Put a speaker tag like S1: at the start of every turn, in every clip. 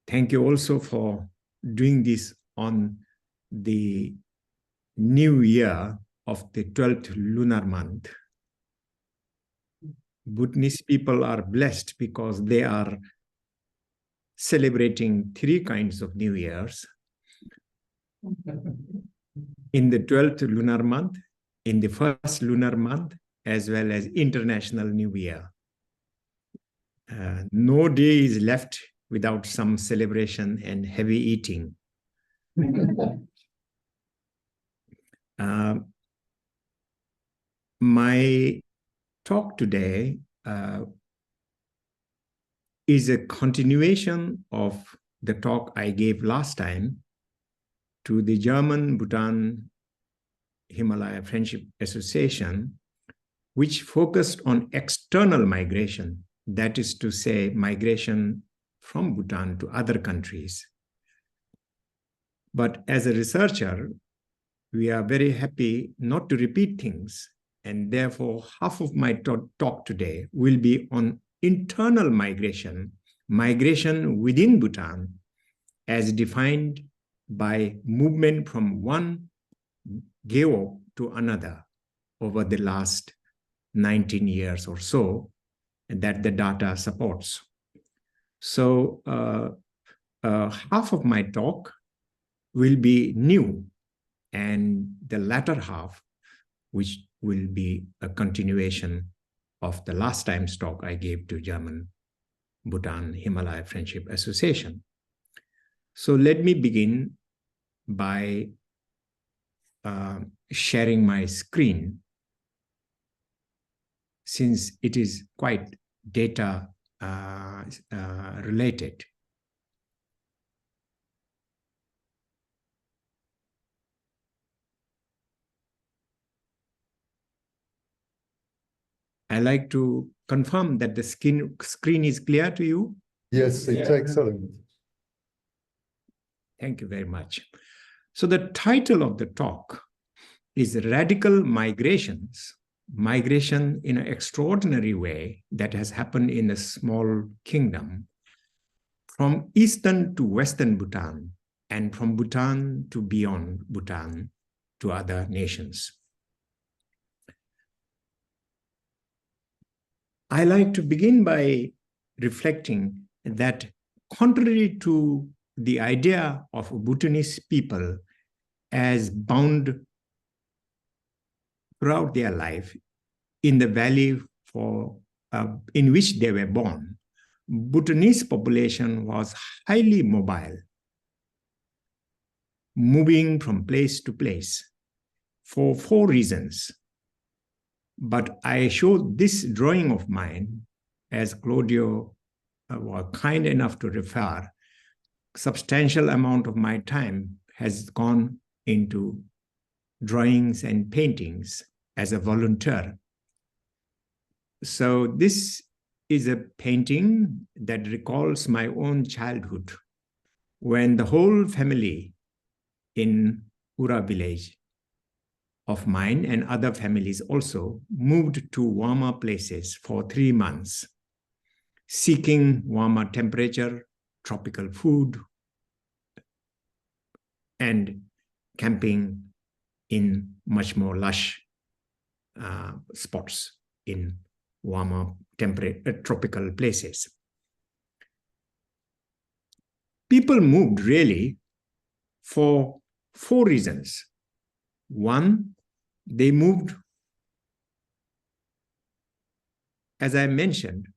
S1: Thank you also for doing this on the new year of the 12th lunar month. Bhutanese people are blessed because they are celebrating 3 kinds of New Years. In the 12th lunar month, in the first lunar month, as well as International New Year. No day is left without some celebration and heavy eating. My talk today is a continuation of the talk I gave last time to the German Bhutan Himalaya Friendship Association, which focused on external migration, that is to say, migration from Bhutan to other countries. But as a researcher, we are very happy not to repeat things, and therefore half of my talk today will be on internal migration, migration within Bhutan, as defined by movement from one geo to another over the last 19 years or so that the data supports. So half of my talk will be new, and the latter half, which will be a continuation of the last time's talk I gave to German Bhutan Himalaya Friendship Association. So let me begin by sharing my screen, since it is quite data related. I like to confirm that the screen is clear to you.
S2: Yes, it's excellent.
S1: Thank you very much. So the title of the talk is Radical Migrations, migration in an extraordinary way that has happened in a small kingdom from eastern to western Bhutan, and from Bhutan to beyond Bhutan to other nations. I like to begin by reflecting that contrary to the idea of Bhutanese people as bound throughout their life in the valley in which they were born, Bhutanese population was highly mobile, moving from place to place for 4 reasons. But I showed this drawing of mine, as Claudio was kind enough to refer. Substantial amount of my time has gone into drawings and paintings as a volunteer. So this is a painting that recalls my own childhood, when the whole family in Ura village of mine and other families also moved to warmer places for 3 months, seeking warmer temperature, tropical food, and camping in much more lush spots in warmer tropical places. People moved really for 4 reasons. One, they moved, as I mentioned,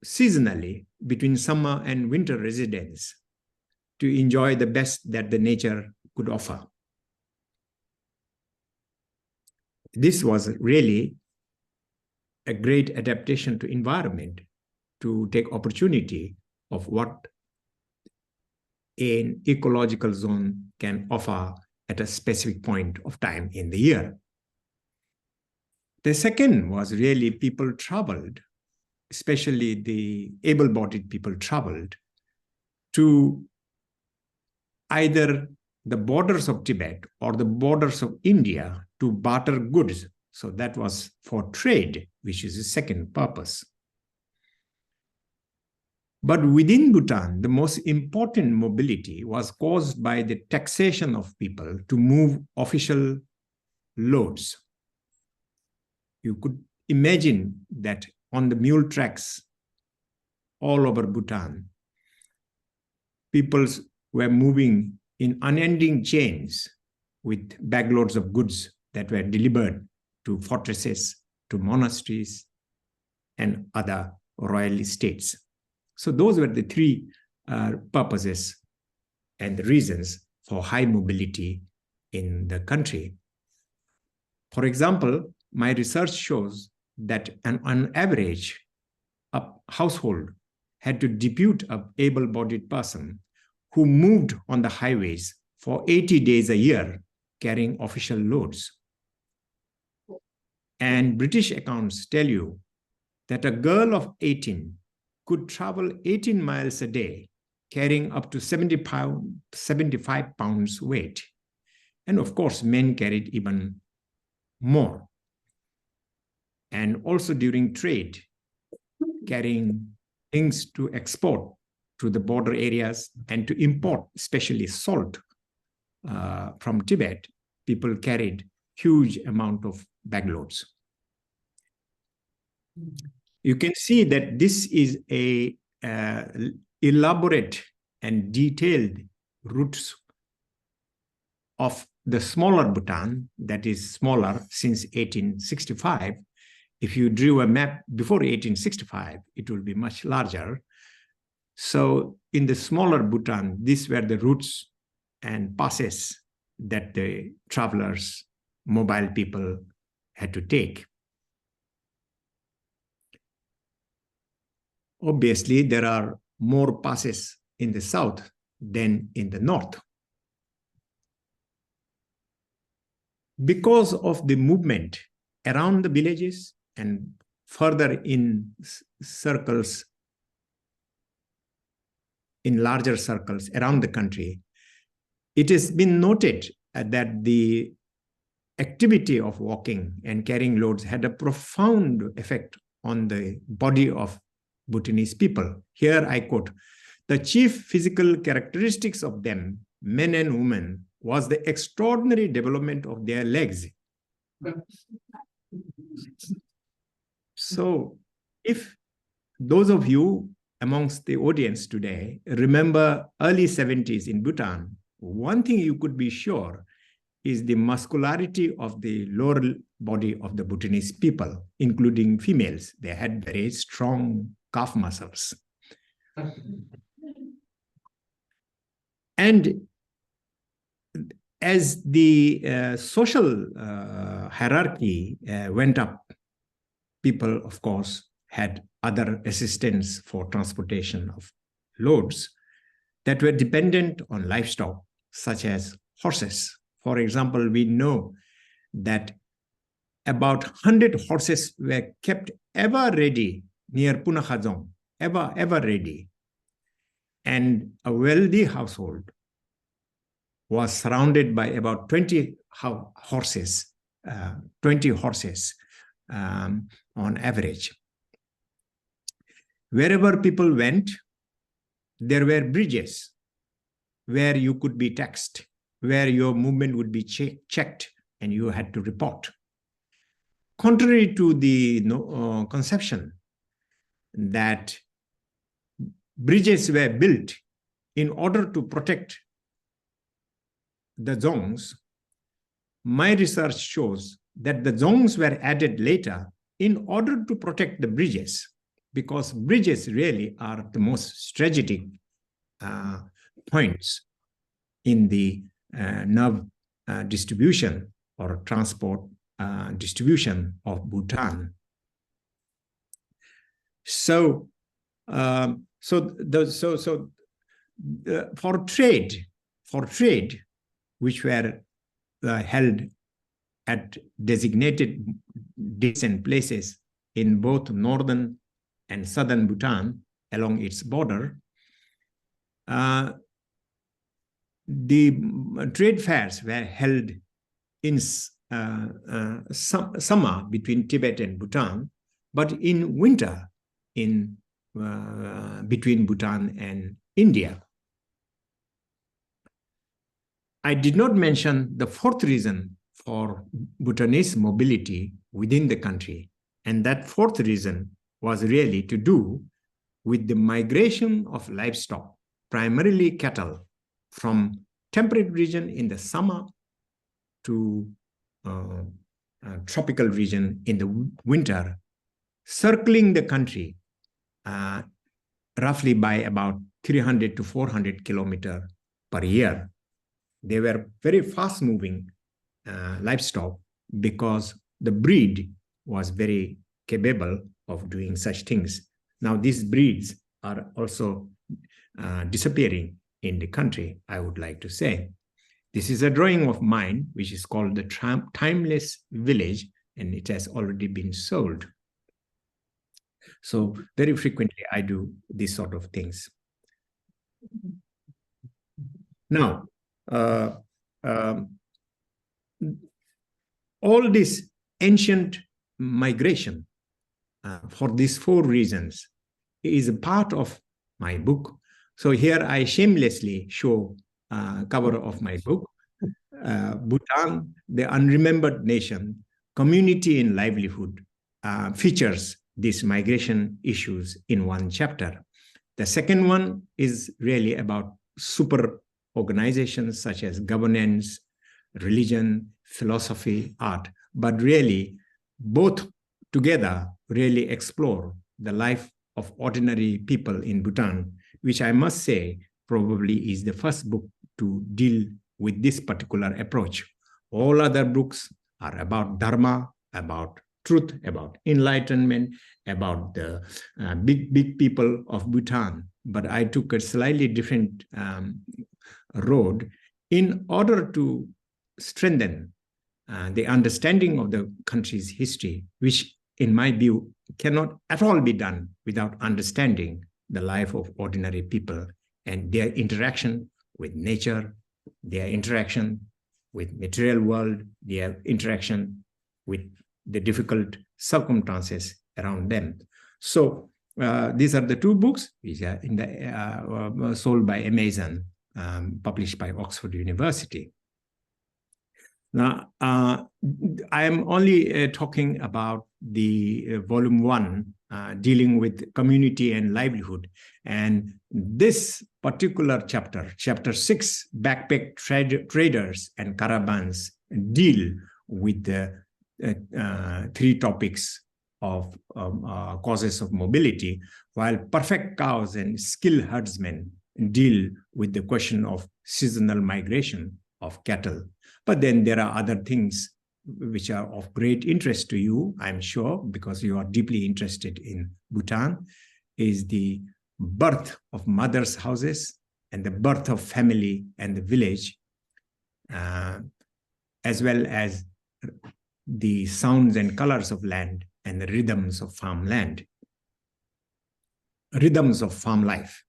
S1: seasonally between summer and winter residence to enjoy the best that the nature could offer. This was really a great adaptation to environment, to take opportunity of what an ecological zone can offer at a specific point of time in the year. The second was really people traveled, especially the able-bodied people traveled to either the borders of Tibet or the borders of India to barter goods. So that was for trade, which is the second purpose. But within Bhutan, the most important mobility was caused by the taxation of people to move official loads. You could imagine that on the mule tracks all over Bhutan, people were moving in unending chains with bagloads of goods that were delivered to fortresses, to monasteries, and other royal estates. So those were the three purposes and the reasons for high mobility in the country. For example, my research shows that on average, a household had to depute an able-bodied person who moved on the highways for 80 days a year, carrying official loads. And British accounts tell you that a girl of 18 could travel 18 miles a day, carrying up to 75 pounds weight. And of course, men carried even more. And also during trade, carrying things to export to the border areas and to import, especially salt from Tibet, people carried huge amount of bagloads. You can see that this is a elaborate and detailed routes of the smaller Bhutan, that is smaller since 1865. If you drew a map before 1865, it will be much larger. So in the smaller Bhutan, these were the routes and passes that the travelers, mobile people had to take. Obviously, there are more passes in the south than in the north. Because of the movement around the villages and further in circles, in larger circles around the country, it has been noted that the activity of walking and carrying loads had a profound effect on the body of Bhutanese people. Here I quote, "The chief physical characteristics of them, men and women, was the extraordinary development of their legs." So if those of you amongst the audience today remember early 70s in Bhutan, one thing you could be sure is the muscularity of the lower body of the Bhutanese people, including females. They had very strong calf muscles. And as the social hierarchy went up, people, of course, had other assistance for transportation of loads that were dependent on livestock, such as horses. For example, we know that about 100 horses were kept ever ready near Punakha, ever ready. And a wealthy household was surrounded by about 20 horses, on average. Wherever people went, there were bridges where you could be taxed, where your movement would be checked and you had to report. Contrary to the conception that bridges were built in order to protect the zongs, my research shows that the zongs were added later in order to protect the bridges, because bridges really are the most strategic points in the nerve distribution or transport distribution of Bhutan. So, for trade, which were held at designated dates and places in both northern and southern Bhutan along its border, the trade fairs were held in summer between Tibet and Bhutan, but in winter in between Bhutan and India. I did not mention the fourth reason for Bhutanese mobility within the country, and that fourth reason was really to do with the migration of livestock, primarily cattle, from temperate region in the summer to tropical region in the winter, circling the country roughly by about 300 to 400 kilometers per year. They were very fast-moving livestock because the breed was very capable of doing such things. Now, these breeds are also disappearing in the country, I would like to say. This is a drawing of mine, which is called the Timeless Village, and it has already been sold. So very frequently, I do these sort of things. Now, all this ancient migration for these four reasons is a part of my book. So here I shamelessly show cover of my book, Bhutan, the Unremembered Nation, Community and Livelihood, features these migration issues in one chapter. The second one is really about super organizations such as governance, religion, philosophy, art, but really both together really explore the life of ordinary people in Bhutan, which I must say probably is the first book to deal with this particular approach. All other books are about dharma, about truth, about enlightenment, about the big people of Bhutan. But I took a slightly different road in order to strengthen the understanding of the country's history, which in my view cannot at all be done without understanding the life of ordinary people and their interaction with nature, their interaction with material world, their interaction with the difficult circumstances around them. So these are the two books which are in the sold by Amazon, published by Oxford University. Now, I am only talking about the volume 1, dealing with community and livelihood. And this particular chapter, chapter 6, backpack traders and caravans, deal with the 3 topics of causes of mobility, while perfect cows and skilled herdsmen deal with the question of seasonal migration of cattle. But then there are other things which are of great interest to you, I'm sure, because you are deeply interested in Bhutan, is the birth of mothers' houses and the birth of family and the village, as well as the sounds and colors of land and the rhythms of farmland, rhythms of farm life.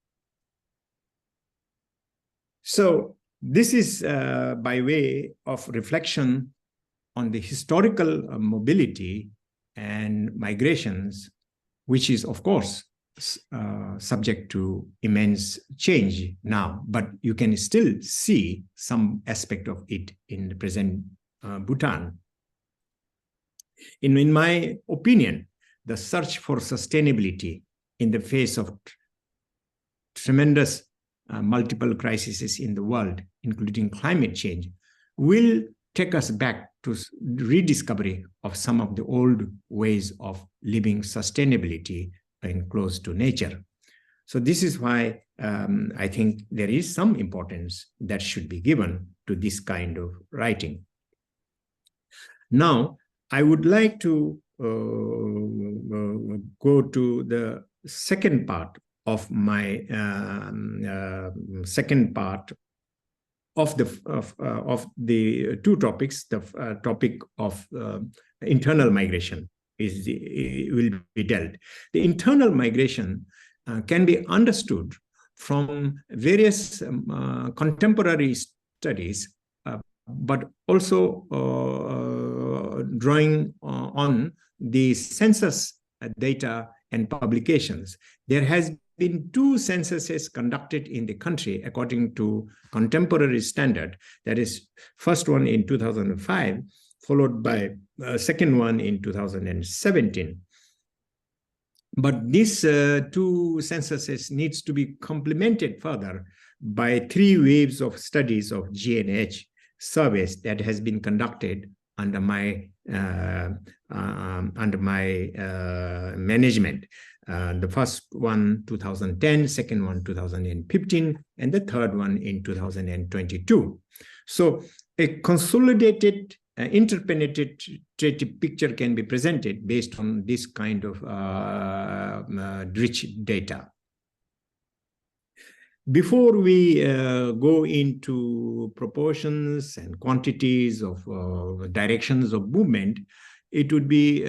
S1: So this is by way of reflection on the historical mobility and migrations, which is, of course, subject to immense change now, but you can still see some aspect of it in the present Bhutan. In my opinion, the search for sustainability in the face of tremendous multiple crises in the world, including climate change, will take us back to rediscovery of some of the old ways of living sustainability and close to nature. So this is why I think there is some importance that should be given to this kind of writing. Now, I would like to go to the second part of my second part of the 2 topics. The topic of internal migration will be dealt. The internal migration can be understood from various contemporary studies, but also drawing on the census data and publications. There has been 2 censuses conducted in the country according to contemporary standard. That is, first one in 2005, followed by second one in 2017. But these 2 censuses needs to be complemented further by 3 waves of studies of GNH surveys that has been conducted under my management. The first one 2010, second one 2015, and the third one in 2022. So a consolidated interpenetrative picture can be presented based on this kind of rich data. Before we go into proportions and quantities of directions of movement, it would be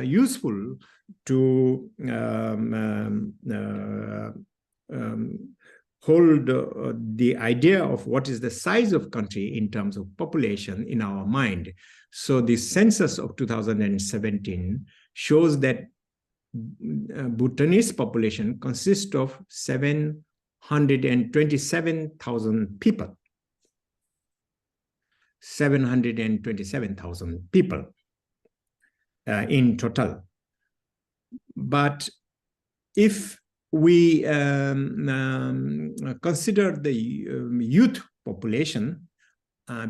S1: useful to hold the idea of what is the size of country in terms of population in our mind. So the census of 2017 shows that Bhutanese population consists of 727,000 people. 727,000 people in total. But if we consider the youth population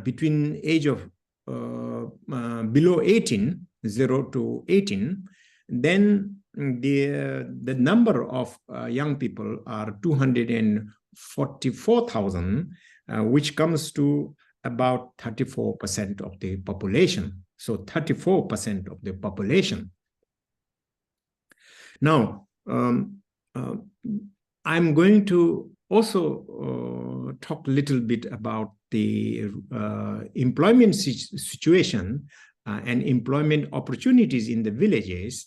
S1: between age of below 18, 0 to 18, then the number of young people are 244,000, which comes to about 34% of the population. So 34% of the population. Now, I'm going to also talk a little bit about the employment situation and employment opportunities in the villages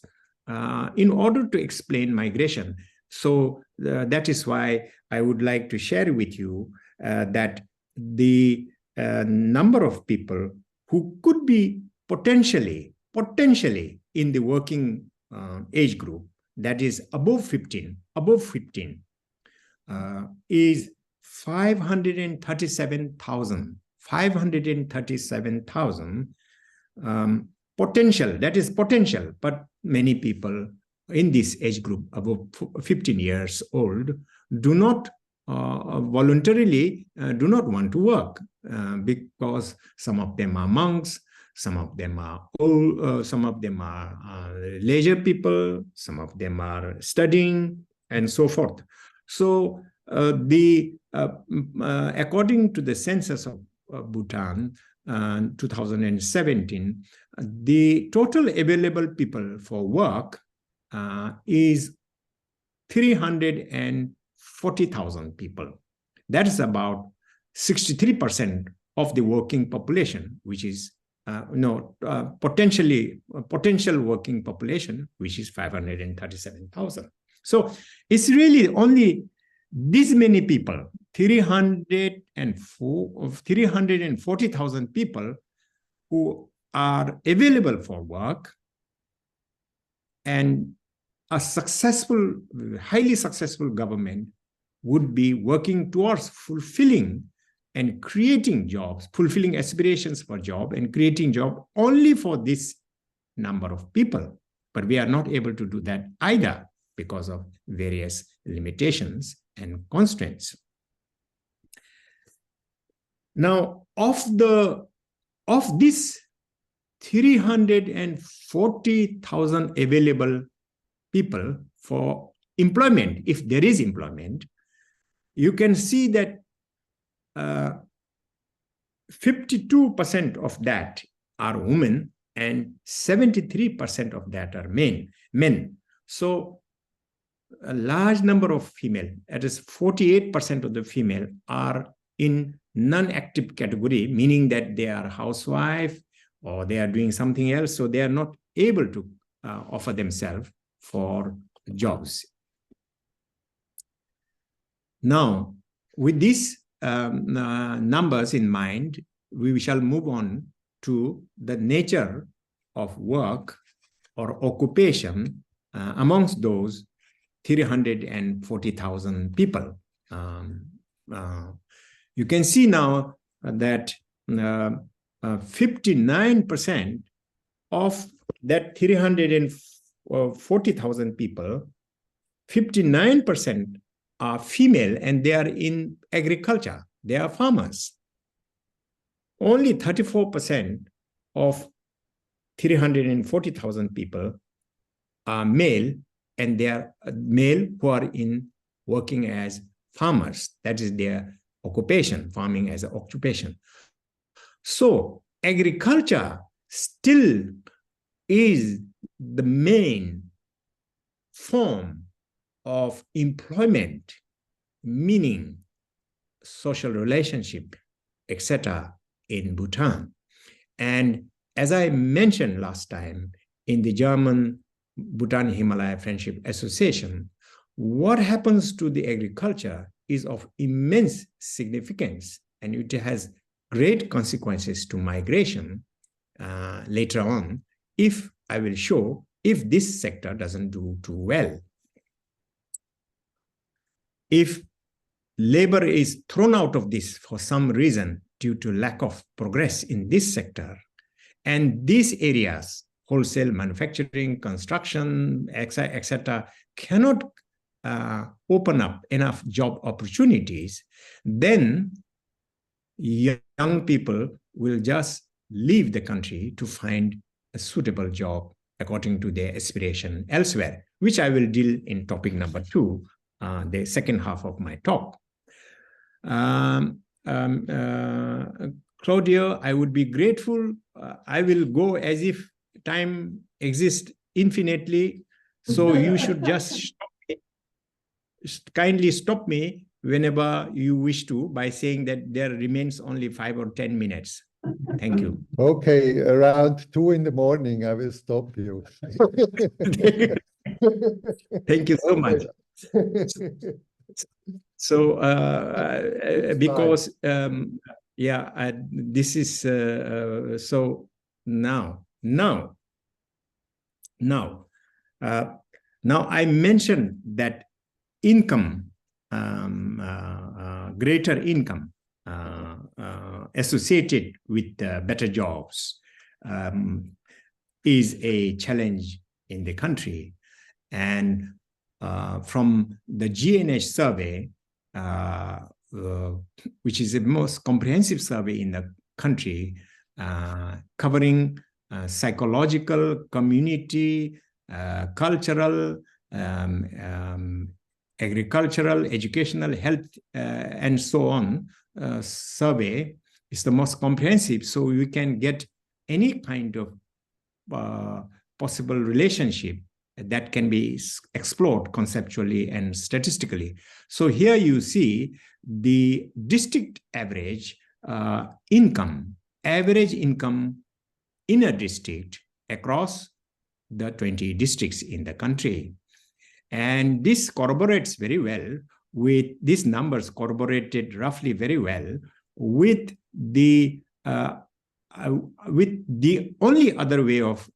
S1: in order to explain migration. So that is why I would like to share with you that the number of people who could be potentially in the working age group, that is above 15, is 537,000. 537,000 potential, that is potential, but many people in this age group above 15 years old do not voluntarily do not want to work because some of them are monks, some of them are old, some of them are leisure people, some of them are studying, and so forth. So according to the census of Bhutan, 2017, the total available people for work is 340,000 people. That is about 63% of the working population, which is potential working population, which is 537,000. So it's really only this many people, 340,000 people who are available for work, and a successful, highly successful government would be working towards fulfilling and creating jobs, fulfilling aspirations for job and creating job only for this number of people. But we are not able to do that either because of various limitations and constraints. Now, of this 340,000 available people for employment, if there is employment, you can see that 52% of that are women and 73% of that are men. So a large number of female, that is 48% of the female, are in non-active category, meaning that they are housewife or they are doing something else, so they are not able to offer themselves for jobs. Now, with these numbers in mind, we shall move on to the nature of work or occupation amongst those 340,000 people. You can see now that 59% of that 340,000 people, 59% are female and they are in agriculture. They are farmers. Only 34% of 340,000 people are male, and they are male who are working as farmers. That is their occupation, farming as an occupation. So agriculture still is the main form of employment, meaning social relationship, etc. in Bhutan. And as I mentioned last time, in the German Bhutan Himalaya Friendship Association, what happens to the agriculture is of immense significance, and it has great consequences to migration later on, if I will show if this sector doesn't do too well. If labor is thrown out of this for some reason due to lack of progress in this sector, and these areas, wholesale manufacturing, construction, etc., cannot open up enough job opportunities, then young people will just leave the country to find a suitable job according to their aspiration elsewhere, which I will deal in topic number 2, the second half of my talk. Claudia, I would be grateful. I will go as if time exists infinitely. So you should just kindly stop me whenever you wish to by saying that there remains only 5 or 10 minutes. Thank you.
S2: Okay, around 2 in the morning, I will stop you.
S1: Thank you so much. So, because, this is, so now I mentioned that income, greater income associated with better jobs is a challenge in the country. And from the GNH survey, which is the most comprehensive survey in the country, covering psychological, community, cultural, agricultural, educational, health, and so on, survey is the most comprehensive. So you can get any kind of possible relationship that can be explored conceptually and statistically. So here you see the district average income in a district across the 20 districts in the country. And this corroborates very well with these numbers, corroborated roughly very well with the only other way of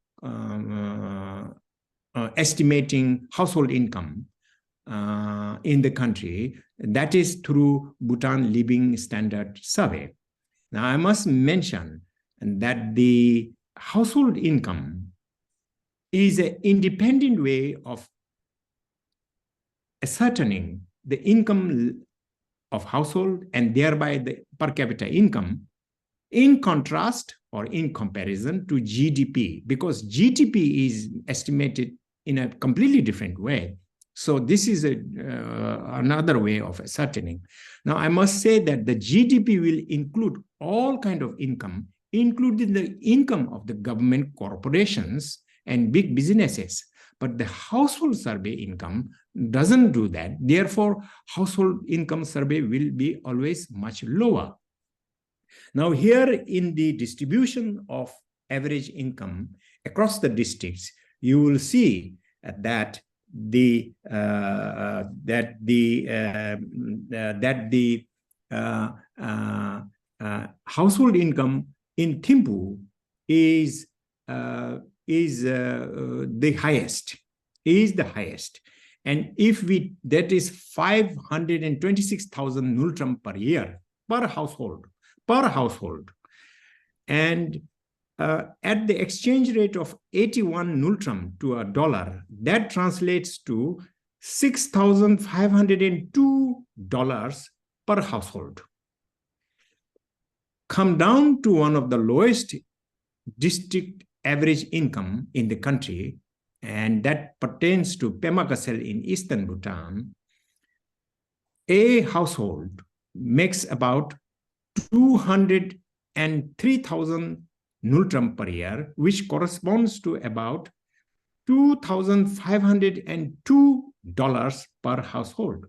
S1: estimating household income in the country, that is through Bhutan Living Standard Survey. Now, I must mention that the household income is an independent way of ascertaining the income of household and thereby the per capita income, in contrast or in comparison to GDP, because GDP is estimated in a completely different way. So this is another way of ascertaining. Now, I must say that the GDP will include all kinds of income, including the income of the government corporations and big businesses. But the household survey income doesn't do that. Therefore, household income survey will be always much lower. Now, here in the distribution of average income across the districts, you will see that the household income in Thimphu is the highest, and if that is 526,000 nultram per year per household, and at the exchange rate of 81 nultram to a dollar, that translates to $6,502 per household. Come down to one of the lowest district average income in the country, and that pertains to Pema Gasel in eastern Bhutan. A household makes about 203,000 nultram per year, which corresponds to about $2,502 per household.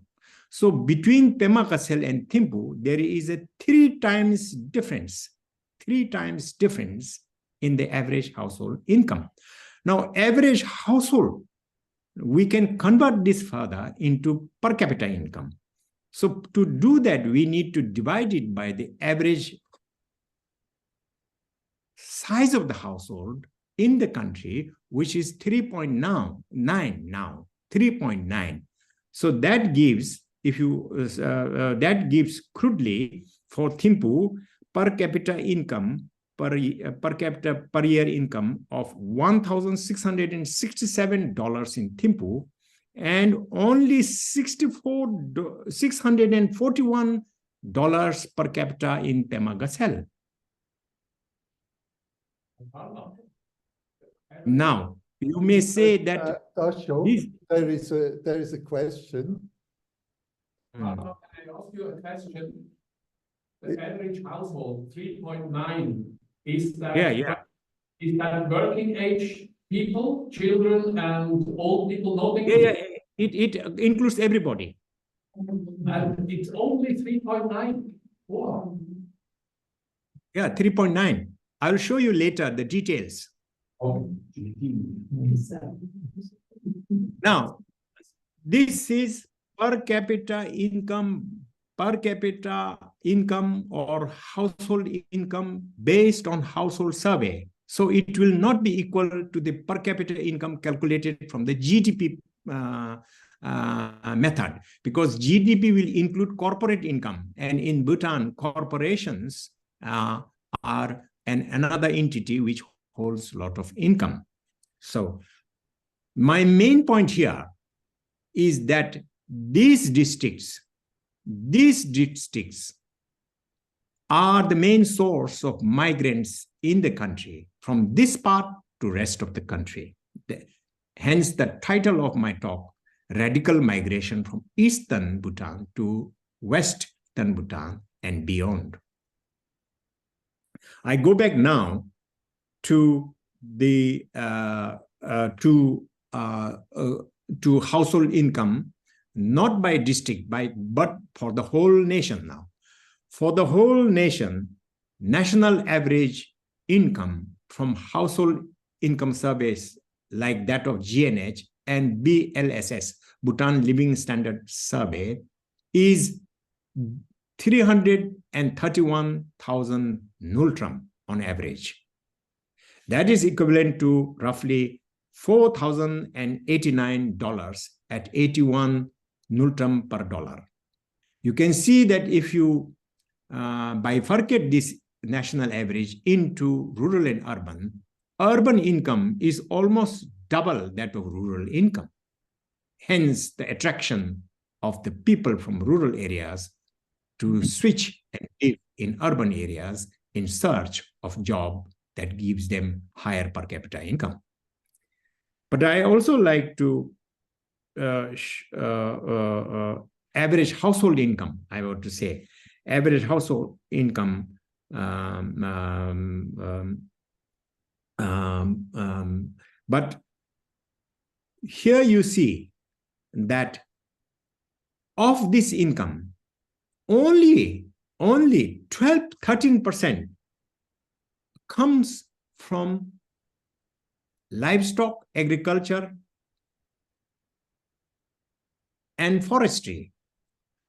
S1: So between Pema Gasel and Thimphu, there is a three times difference in the average household income. Now, average household, we can convert this further into per capita income. So to do that, we need to divide it by the average size of the household in the country, which is 3.9 now, 3.9. So that gives, that gives crudely for Thimphu per capita income, per capita per year income of $1,667 in Thimphu, and only $641 per capita in Pema Gasel. Now, you may say that
S2: Dasho, there is a question.
S3: Can I ask you a question? The average household, 3.9, is that, is that working age people, children, and old people? Not
S1: it includes everybody.
S3: And it's only 3.9. Wow.
S1: Yeah, 3.9. I'll show you later the details. Now, this is per capita income or household income based on household survey. So it will not be equal to the per capita income calculated from the GDP method, because GDP will include corporate income, and in Bhutan, corporations are another entity which holds a lot of income. So my main point here is that these districts are the main source of migrants in the country, from this part to rest of the country. Hence the title of my talk, Radical Migration from Eastern Bhutan to Western Bhutan and beyond. I go back now to the to household income, not by district, but for the whole nation now. For the whole nation, national average income from household income surveys like that of GNH and BLSS, Bhutan Living Standard Survey, is 331,000 nultram on average. That is equivalent to roughly $4,089 at 81 nultram per dollar. You can see that if you bifurcate this national average into rural and urban income is almost double that of rural income. Hence, the attraction of the people from rural areas to switch and live in urban areas in search of job that gives them higher per capita income. But I also like to average household income, I want to say, average household income but here you see that of this income, only 13% comes from livestock, agriculture, and forestry.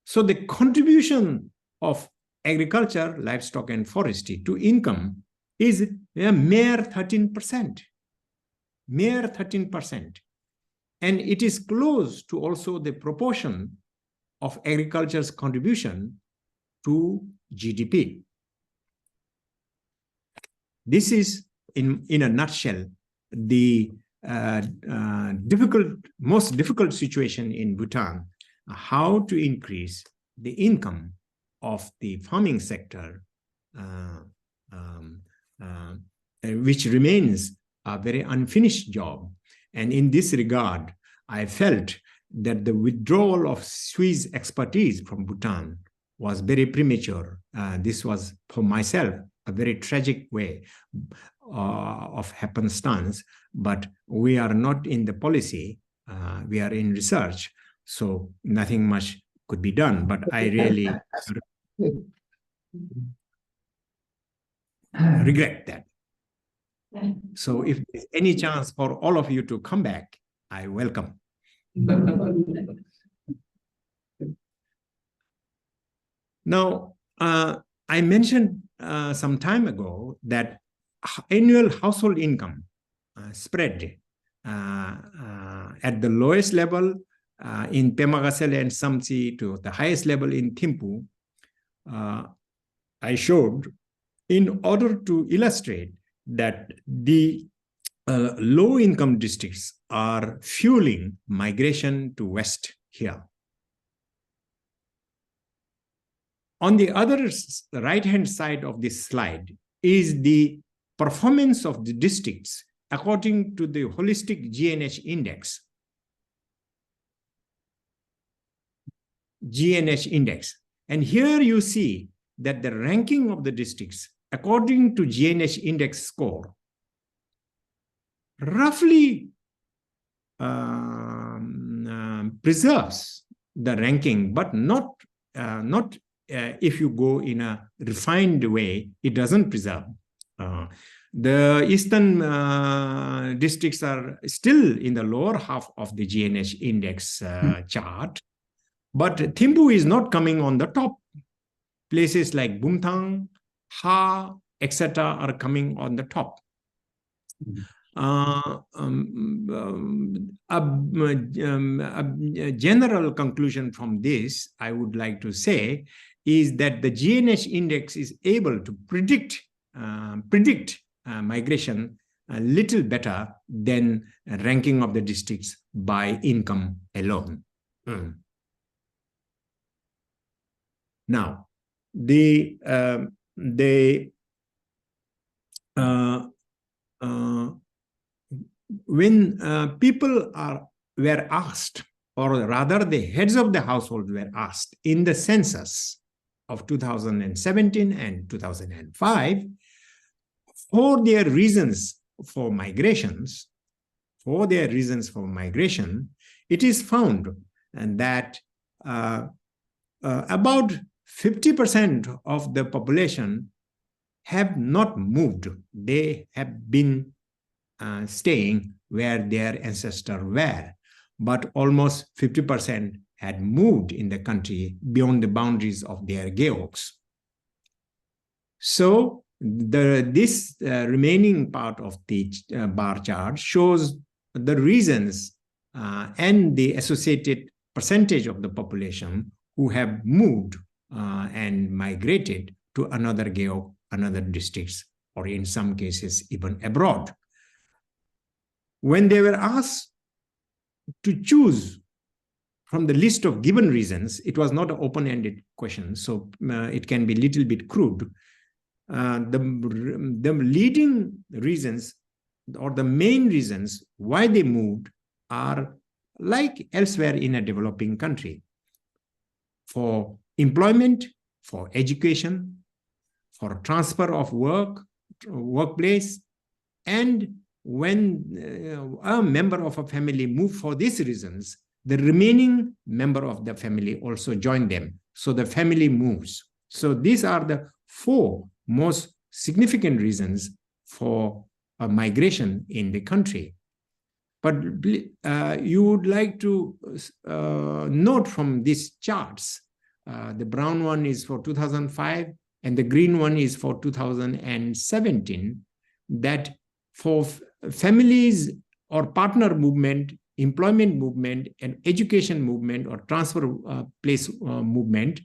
S1: So the contribution of agriculture, livestock, and forestry to income is a mere 13%. Mere 13%. And it is close to also the proportion of agriculture's contribution to GDP. This is, in a nutshell, the most difficult situation in Bhutan, how to increase the income of the farming sector, which remains a very unfinished job. And in this regard, I felt that the withdrawal of Swiss expertise from Bhutan was very premature. This was, for myself, a very tragic way of happenstance, but we are not in the policy, we are in research, so nothing much could be done, but I really regret that. So if there's any chance for all of you to come back, I welcome. Now, I mentioned some time ago that annual household income spread at the lowest level in Pema Gasel and Samtsi to the highest level in Thimphu. I showed in order to illustrate that the low-income districts are fueling migration to West here. On the other right-hand side of this slide is the performance of the districts according to the holistic GNH index. And here you see that the ranking of the districts according to GNH index score roughly preserves the ranking, but not if you go in a refined way, it doesn't preserve. The eastern districts are still in the lower half of the GNH index chart, but Thimphu is not coming on the top. Places like Bumthang, Ha, etc. are coming on the top. A general conclusion from this, I would like to say, is that the GNH index is able to predict migration a little better than ranking of the districts by income alone. Now, when people were asked, or rather the heads of the household were asked in the census of 2017 and 2005 for their reasons for migrations, it is found that about 50% of the population have not moved. They have been staying where their ancestors were, but almost 50% had moved in the country beyond the boundaries of their geogs. So this remaining part of the bar chart shows the reasons and the associated percentage of the population who have moved and migrated to another geog, another districts, or in some cases even abroad. When they were asked to choose from the list of given reasons, it was not an open-ended question, so it can be a little bit crude. The leading reasons or the main reasons why they moved are like elsewhere in a developing country: for employment, for education, for transfer of workplace, and when a member of a family moved for these reasons, the remaining member of the family also joined them. So the family moves. So these are the four most significant reasons for a migration in the country. But you would like to note from these charts, the brown one is for 2005 and the green one is for 2017, that for families or partner movement, employment movement, and education movement or transfer place movement,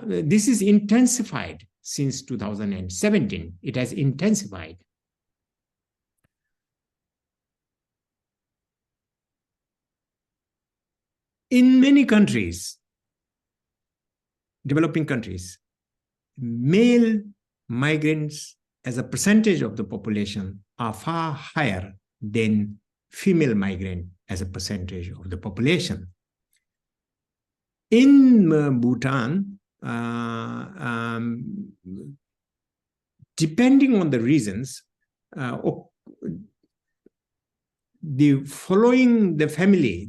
S1: this is intensified since 2017. It has intensified. In many countries, developing countries, male migrants as a percentage of the population are far higher than female migrant as a percentage of the population. In Bhutan, depending on the reasons, the following the family,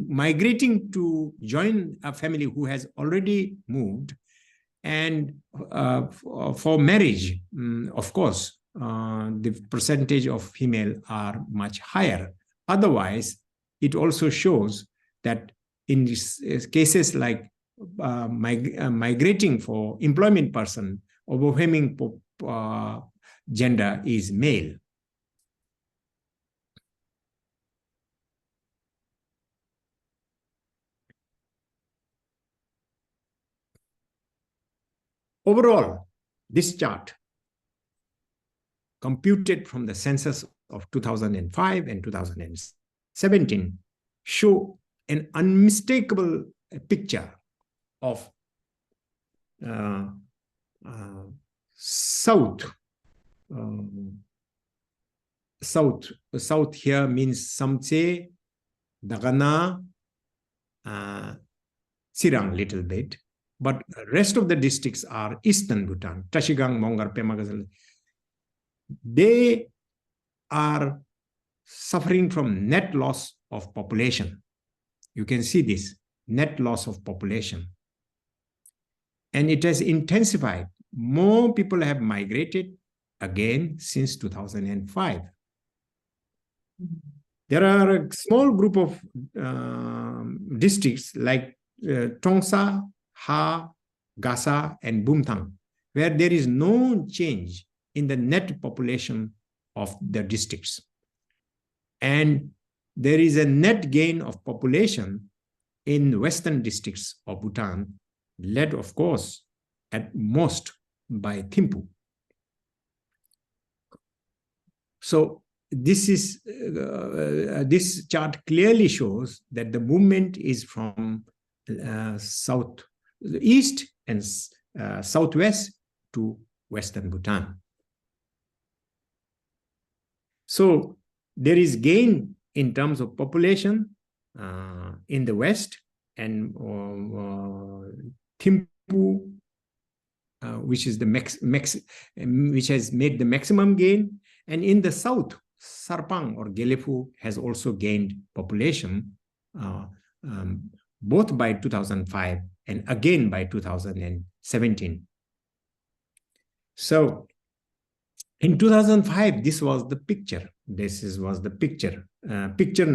S1: migrating to join a family who has already moved, and for marriage, of course, the percentage of female are much higher. Otherwise, it also shows that in these cases like migrating for employment person, overwhelming gender is male. Overall, this chart, computed from the census of 2005 and 2017, show an unmistakable picture of South. South here means Samche, Dagana, Sirang little bit. But the rest of the districts are Eastern Bhutan, Tashigang, Mongar, Pemagazal. They are suffering from net loss of population. You can see this, net loss of population. And it has intensified. More people have migrated again since 2005. There are a small group of districts like Tongsa, Ha, Gasa, and Bumthang, where there is no change in the net population of the districts. And there is a net gain of population in western districts of Bhutan, led, of course, at most by Thimphu. So this is this chart clearly shows that the movement is from east and southwest to western Bhutan. So there is gain in terms of population in the west, and Thimphu, which is the which has made the maximum gain, and in the south, Sarpang or Gelefu has also gained population, both by 2005 and again by 2017. So in 2005, this was the picture. Was the picture. Picture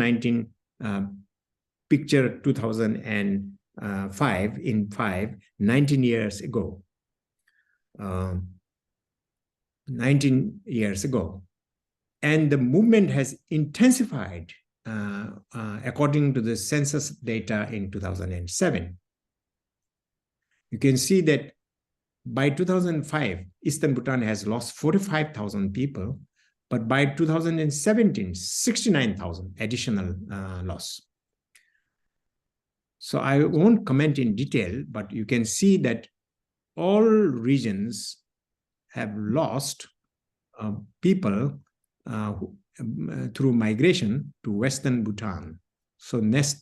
S1: 2005 in 19 years ago. 19 years ago. And the movement has intensified according to the census data in 2007. You can see that by 2005, Eastern Bhutan has lost 45,000 people, but by 2017, 69,000 additional loss. So I won't comment in detail, but you can see that all regions have lost people through migration to Western Bhutan. So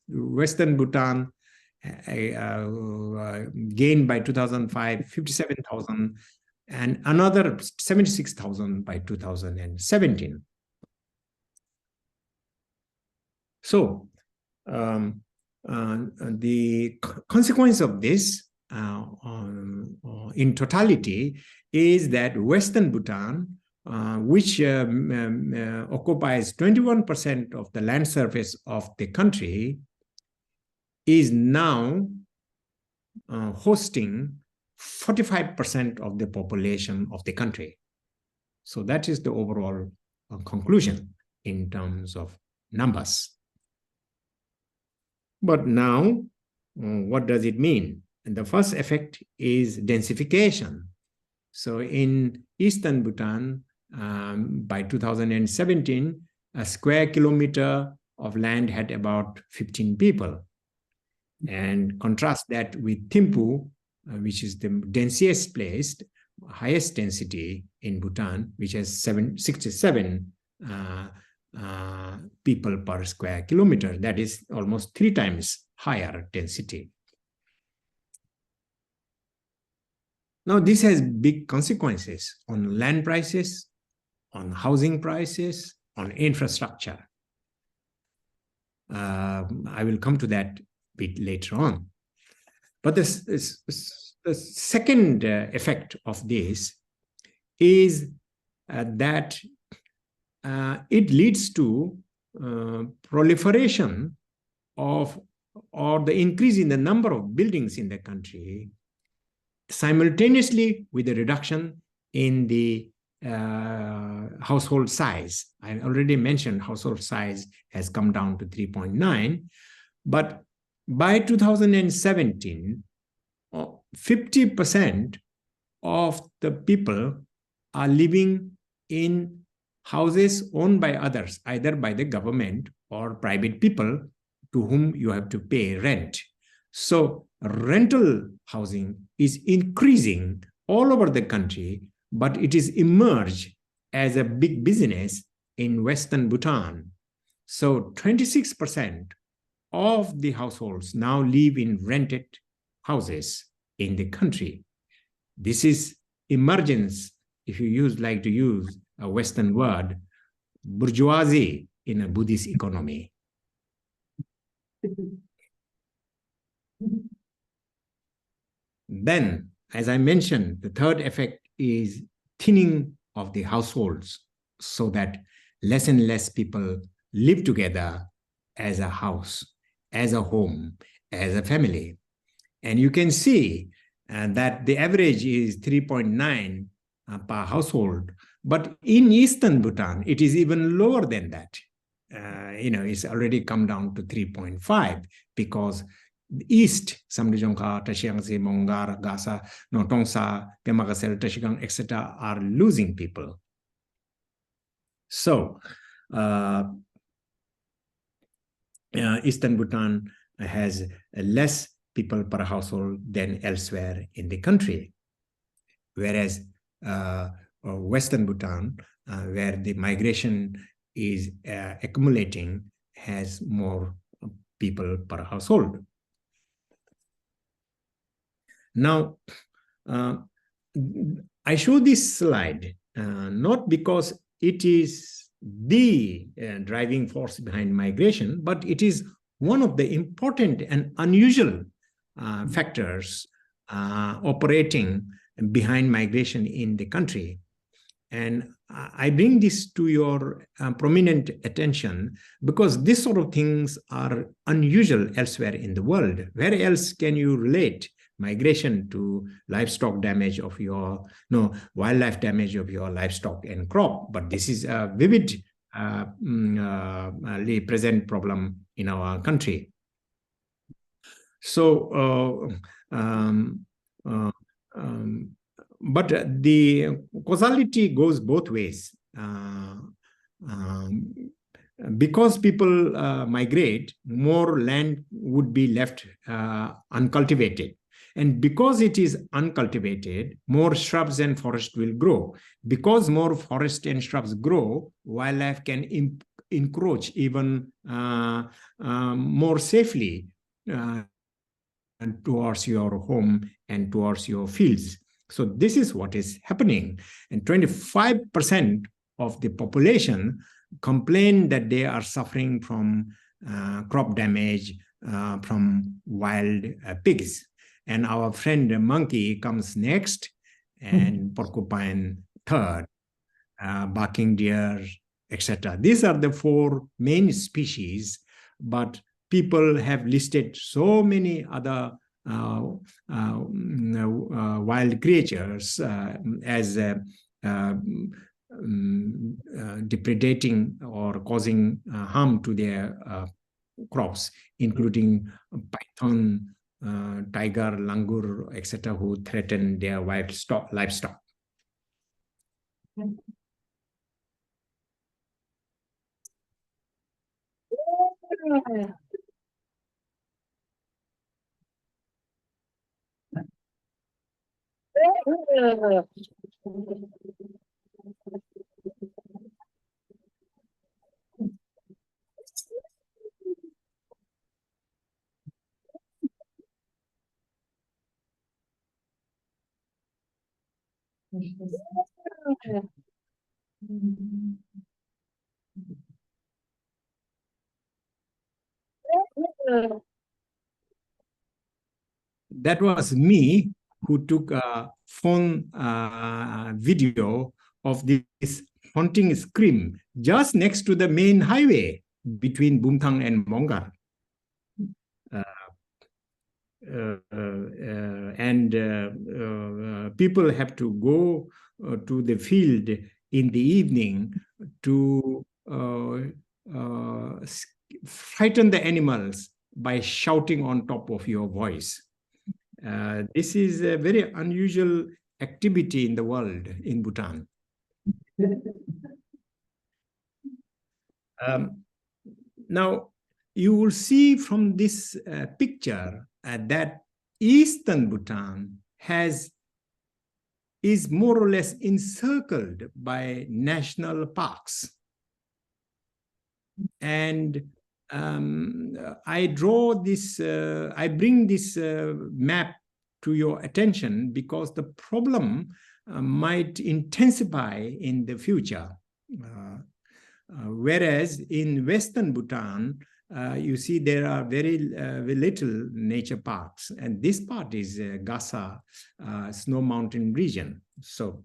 S1: Western Bhutan gained by 2005, 57,000, and another 76,000 by 2017. So the consequence of this in totality is that Western Bhutan which occupies 21% of the land surface of the country, is now hosting 45% of the population of the country. So that is the overall conclusion in terms of numbers. But now, what does it mean? And the first effect is densification. So in eastern Bhutan, by 2017, a square kilometer of land had about 15 people. And contrast that with Thimphu, which is the densest placed, highest density in Bhutan, which has 67 people per square kilometer. That is almost 3 times higher density. Now, this has big consequences on land prices, on housing prices, on infrastructure. I will come to that bit later on. But the second effect of this is that it leads to proliferation of, or the increase in the number of buildings in the country, simultaneously with the reduction in the household size. I already mentioned household size has come down to 3.9, but by 2017, 50% of the people are living in houses owned by others, either by the government or private people to whom you have to pay rent. So rental housing is increasing all over the country, but it is emerged as a big business in Western Bhutan. So 26% of the households now live in rented houses in the country. This is emergence, if you like to use a Western word, bourgeoisie in a Buddhist economy. Then, as I mentioned, the third effect is thinning of the households so that less and less people live together as a house, as a home, as a family. And you can see that the average is 3.9 per household. But in Eastern Bhutan, it is even lower than that. It's already come down to 3.5 because East, Samdijongka, Tashiangsi, Mongar, Gasa, Notongsa, Pemagasel, Tashigang, etc., are losing people. So, Eastern Bhutan has less people per household than elsewhere in the country. Whereas Western Bhutan, where the migration is accumulating, has more people per household. Now, I show this slide not because it is the driving force behind migration, but it is one of the important and unusual factors operating behind migration in the country. And I bring this to your prominent attention because this sort of things are unusual elsewhere in the world. Where else can you relate migration to livestock damage of your, wildlife damage of your livestock and crop? But this is a vivid present problem in our country. So, but the causality goes both ways. Because people migrate, more land would be left uncultivated. And because it is uncultivated, more shrubs and forest will grow. Because more forest and shrubs grow, wildlife can encroach even more safely towards your home and towards your fields. So this is what is happening. And 25% of the population complain that they are suffering from crop damage from wild pigs. And our friend monkey comes next, and porcupine third. barking deer, etc. These are the four main species, but people have listed so many other wild creatures as depredating or causing harm to their crops, including python, tiger, langur, etc., who threaten their livestock. That was me who took a phone video of this haunting scream just next to the main highway between Bumthang and Mongar. People have to go to the field in the evening to frighten the animals by shouting on top of your voice. This is a very unusual activity in the world in Bhutan. Now, you will see from this picture that Eastern Bhutan is more or less encircled by national parks. And I bring this map to your attention because the problem might intensify in the future. Whereas in Western Bhutan, you see there are very little nature parks, and this part is Gasa snow mountain region. So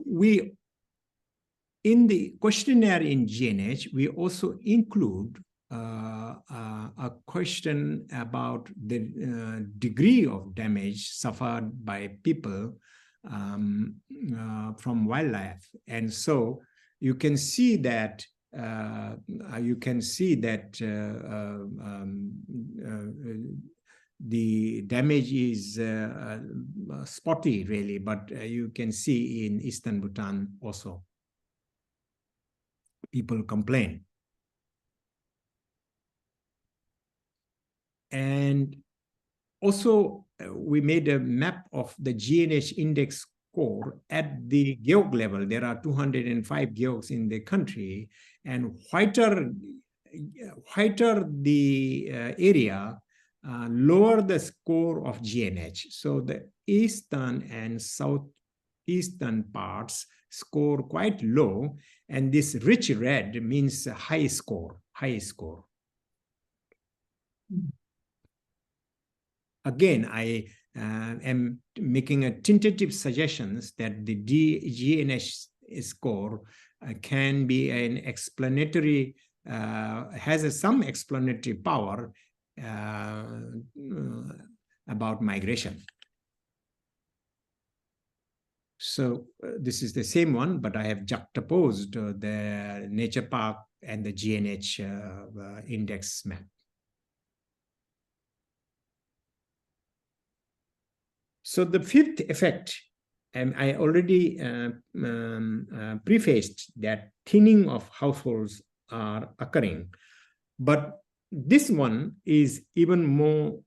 S1: we, in the questionnaire in GNH, we also include a question about the degree of damage suffered by people from wildlife. And so you can see that the damage is spotty, really, but you can see in Eastern Bhutan also people complain. And also, we made a map of the GNH index score at the geog level. There are 205 geogs in the country, and whiter the area, lower the score of GNH. So the eastern and southeastern parts score quite low, and this rich red means high score, high score. Again, I am making a tentative suggestions that the GNH score can be an explanatory, has some explanatory power about migration. So this is the same one, but I have juxtaposed the nature park and the GNH index map. So the fifth effect, and I already prefaced that thinning of households are occurring, but this one is even more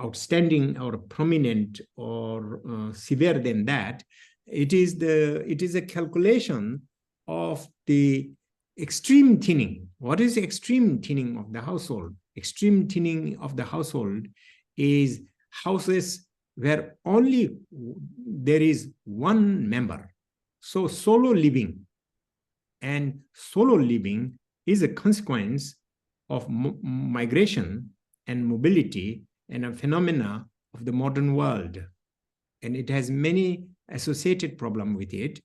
S1: outstanding or prominent or severe than that. It is a calculation of the extreme thinning. What is extreme thinning of the household? Extreme thinning of the household is houses where only there is one member. So solo living, and solo living is a consequence of migration and mobility and a phenomena of the modern world. And it has many associated problems with it,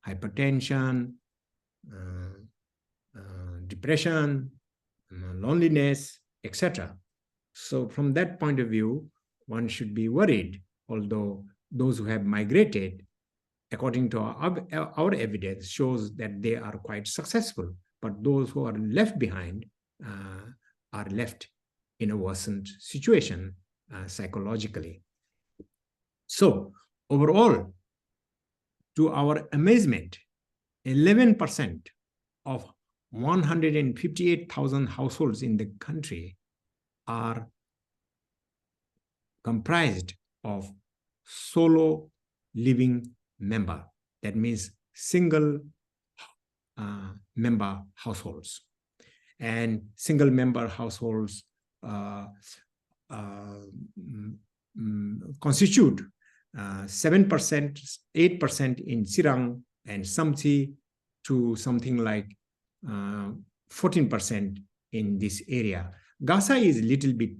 S1: hypertension, depression, loneliness, etc. So from that point of view, one should be worried, although those who have migrated, according to our evidence, shows that they are quite successful. But those who are left behind are left in a worsened situation psychologically. So overall, to our amazement, 11% of 158,000 households in the country are comprised of solo living member. That means single member households. And single member households constitute 7%, 8% in Sirang and Samchi, to something like 14% in this area. Gasa is a little bit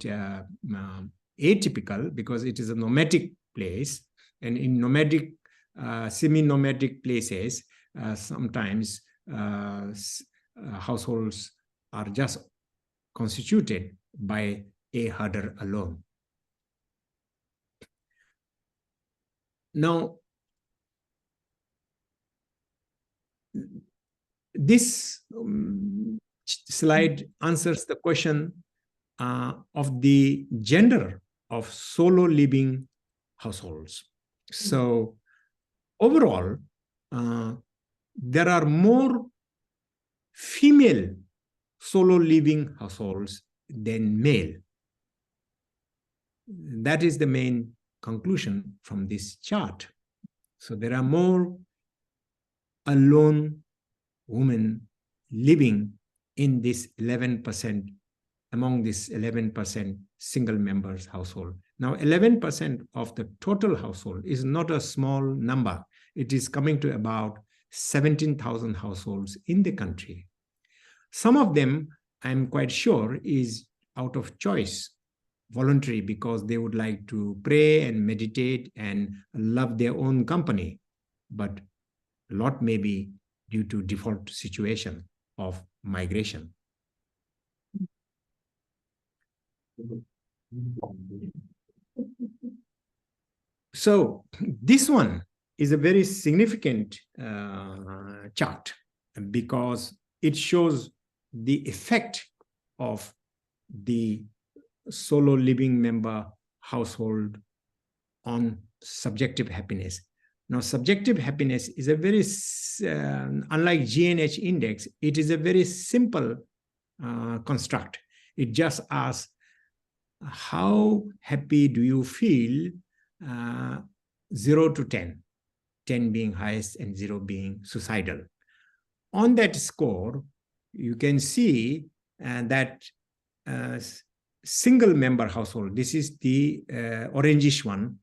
S1: atypical because it is a nomadic place, and in nomadic, semi-nomadic places, sometimes households are just constituted by a herder alone. Now, this slide answers the question of the gender of solo living households. So overall, there are more female solo living households than male. That is the main conclusion from this chart. So there are more alone women living in this 11%, among this 11% single members household. Now, 11% of the total household is not a small number. It is coming to about 17,000 households in the country. Some of them, I'm quite sure, is out of choice, voluntary, because they would like to pray and meditate and love their own company. But a lot may be due to default situation of migration. So this one is a very significant chart because it shows the effect of the solo living member household on subjective happiness. Now, subjective happiness is a very, unlike GNH index, it is a very simple construct. It just asks, how happy do you feel 0 to 10, 10 being highest and 0 being suicidal. On that score, you can see that single member household, this is the orangish one,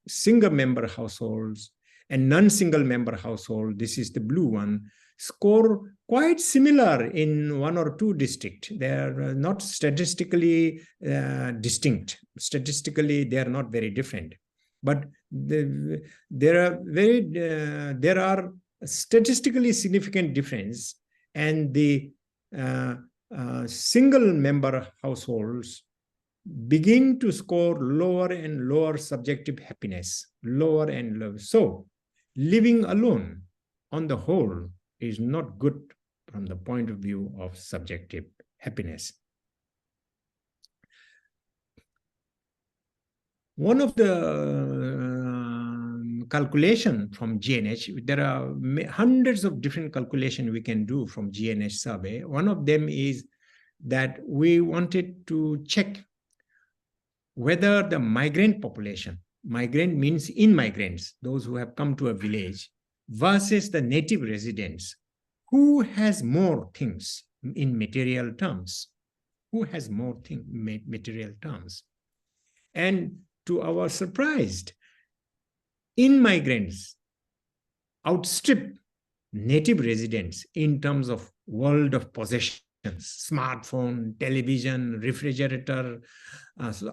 S1: single member households and non-single member household, this is the blue one, score quite similar in 1 or 2 districts. They are not statistically distinct. Statistically, they are not very different. But there are statistically significant difference, and the single member households begin to score lower and lower subjective happiness, lower and lower. So living alone on the whole is not good from the point of view of subjective happiness. One of the calculation from GNH, there are hundreds of different calculations we can do from GNH survey. One of them is that we wanted to check whether the migrant population, migrant means in-migrants, those who have come to a village, versus the native residents, who has more things in material terms? Who has more material terms? And to our surprise, in-migrants outstrip native residents in terms of world of possession. smartphone, television, refrigerator,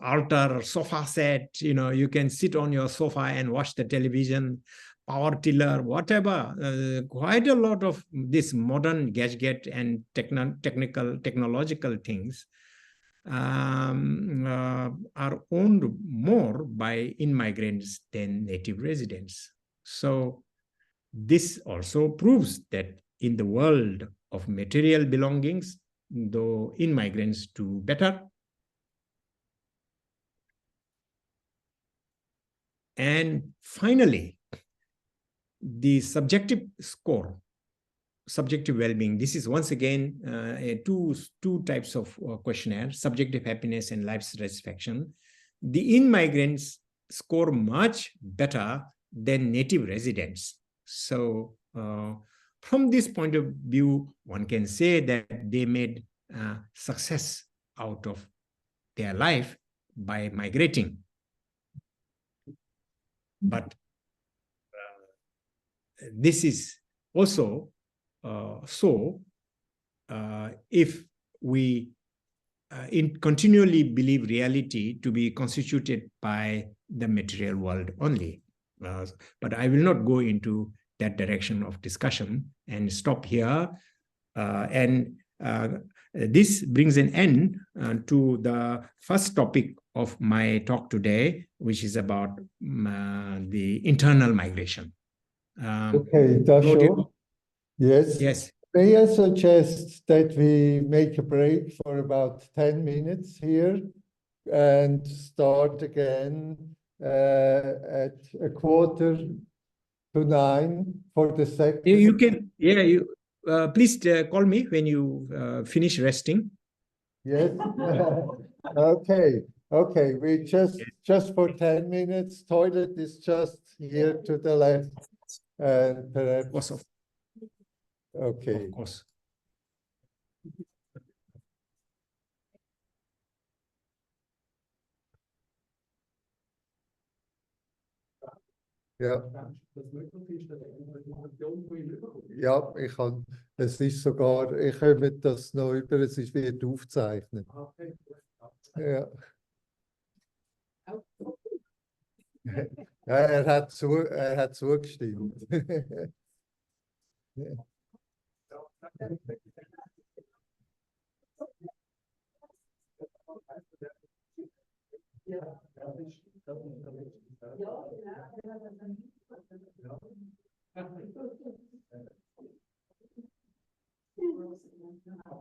S1: altar, sofa set. You can sit on your sofa and watch the television, power tiller, whatever. Quite a lot of this modern gadget and technological things are owned more by in-migrants than native residents. So this also proves that in the world of material belongings, though in-migrants do better. And finally, the subjective score, subjective well-being. This is once again two types of questionnaire: subjective happiness and life satisfaction. The in-migrants score much better than native residents. So from this point of view, one can say that they made success out of their life by migrating. But this is also if we continually believe reality to be constituted by the material world only. But I will not go into that direction of discussion and stop here. This brings an end to the first topic of my talk today, which is about the internal migration.
S2: Okay, Dasho. Yes.
S1: Yes.
S2: May I suggest that we make a break for about 10 minutes here and start again at 8:45 for the second.
S1: You can, please call me when you finish resting.
S2: Yes. Okay. Okay. We just for 10 minutes. Toilet is just here to the left, and perhaps. Okay.
S1: Of course.
S2: Ja. Ja, es ist sogar, ich komme das noch über, wird aufgezeichnet. Ja. Ja, er hat zugestimmt. Ja.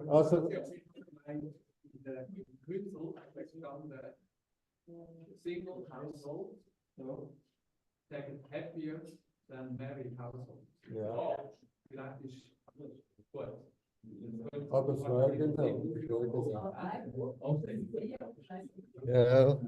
S2: Also,
S3: single household, second happier than married household.
S2: ja.
S3: Vielleicht ist gut.
S2: Aber Fragen noch. Ja.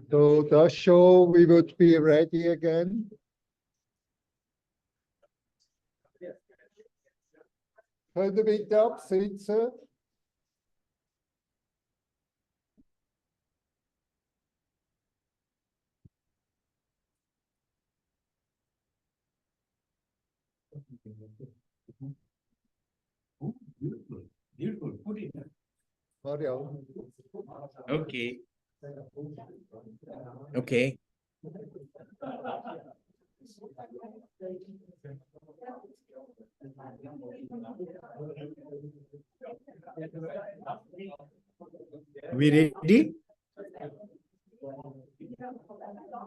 S2: So Dasho, we would be ready again. Könnt ihr bitte absitzen?
S1: Beautiful, beautiful. Put it.
S2: Marianne.
S1: Okay. Okay. Are we ready?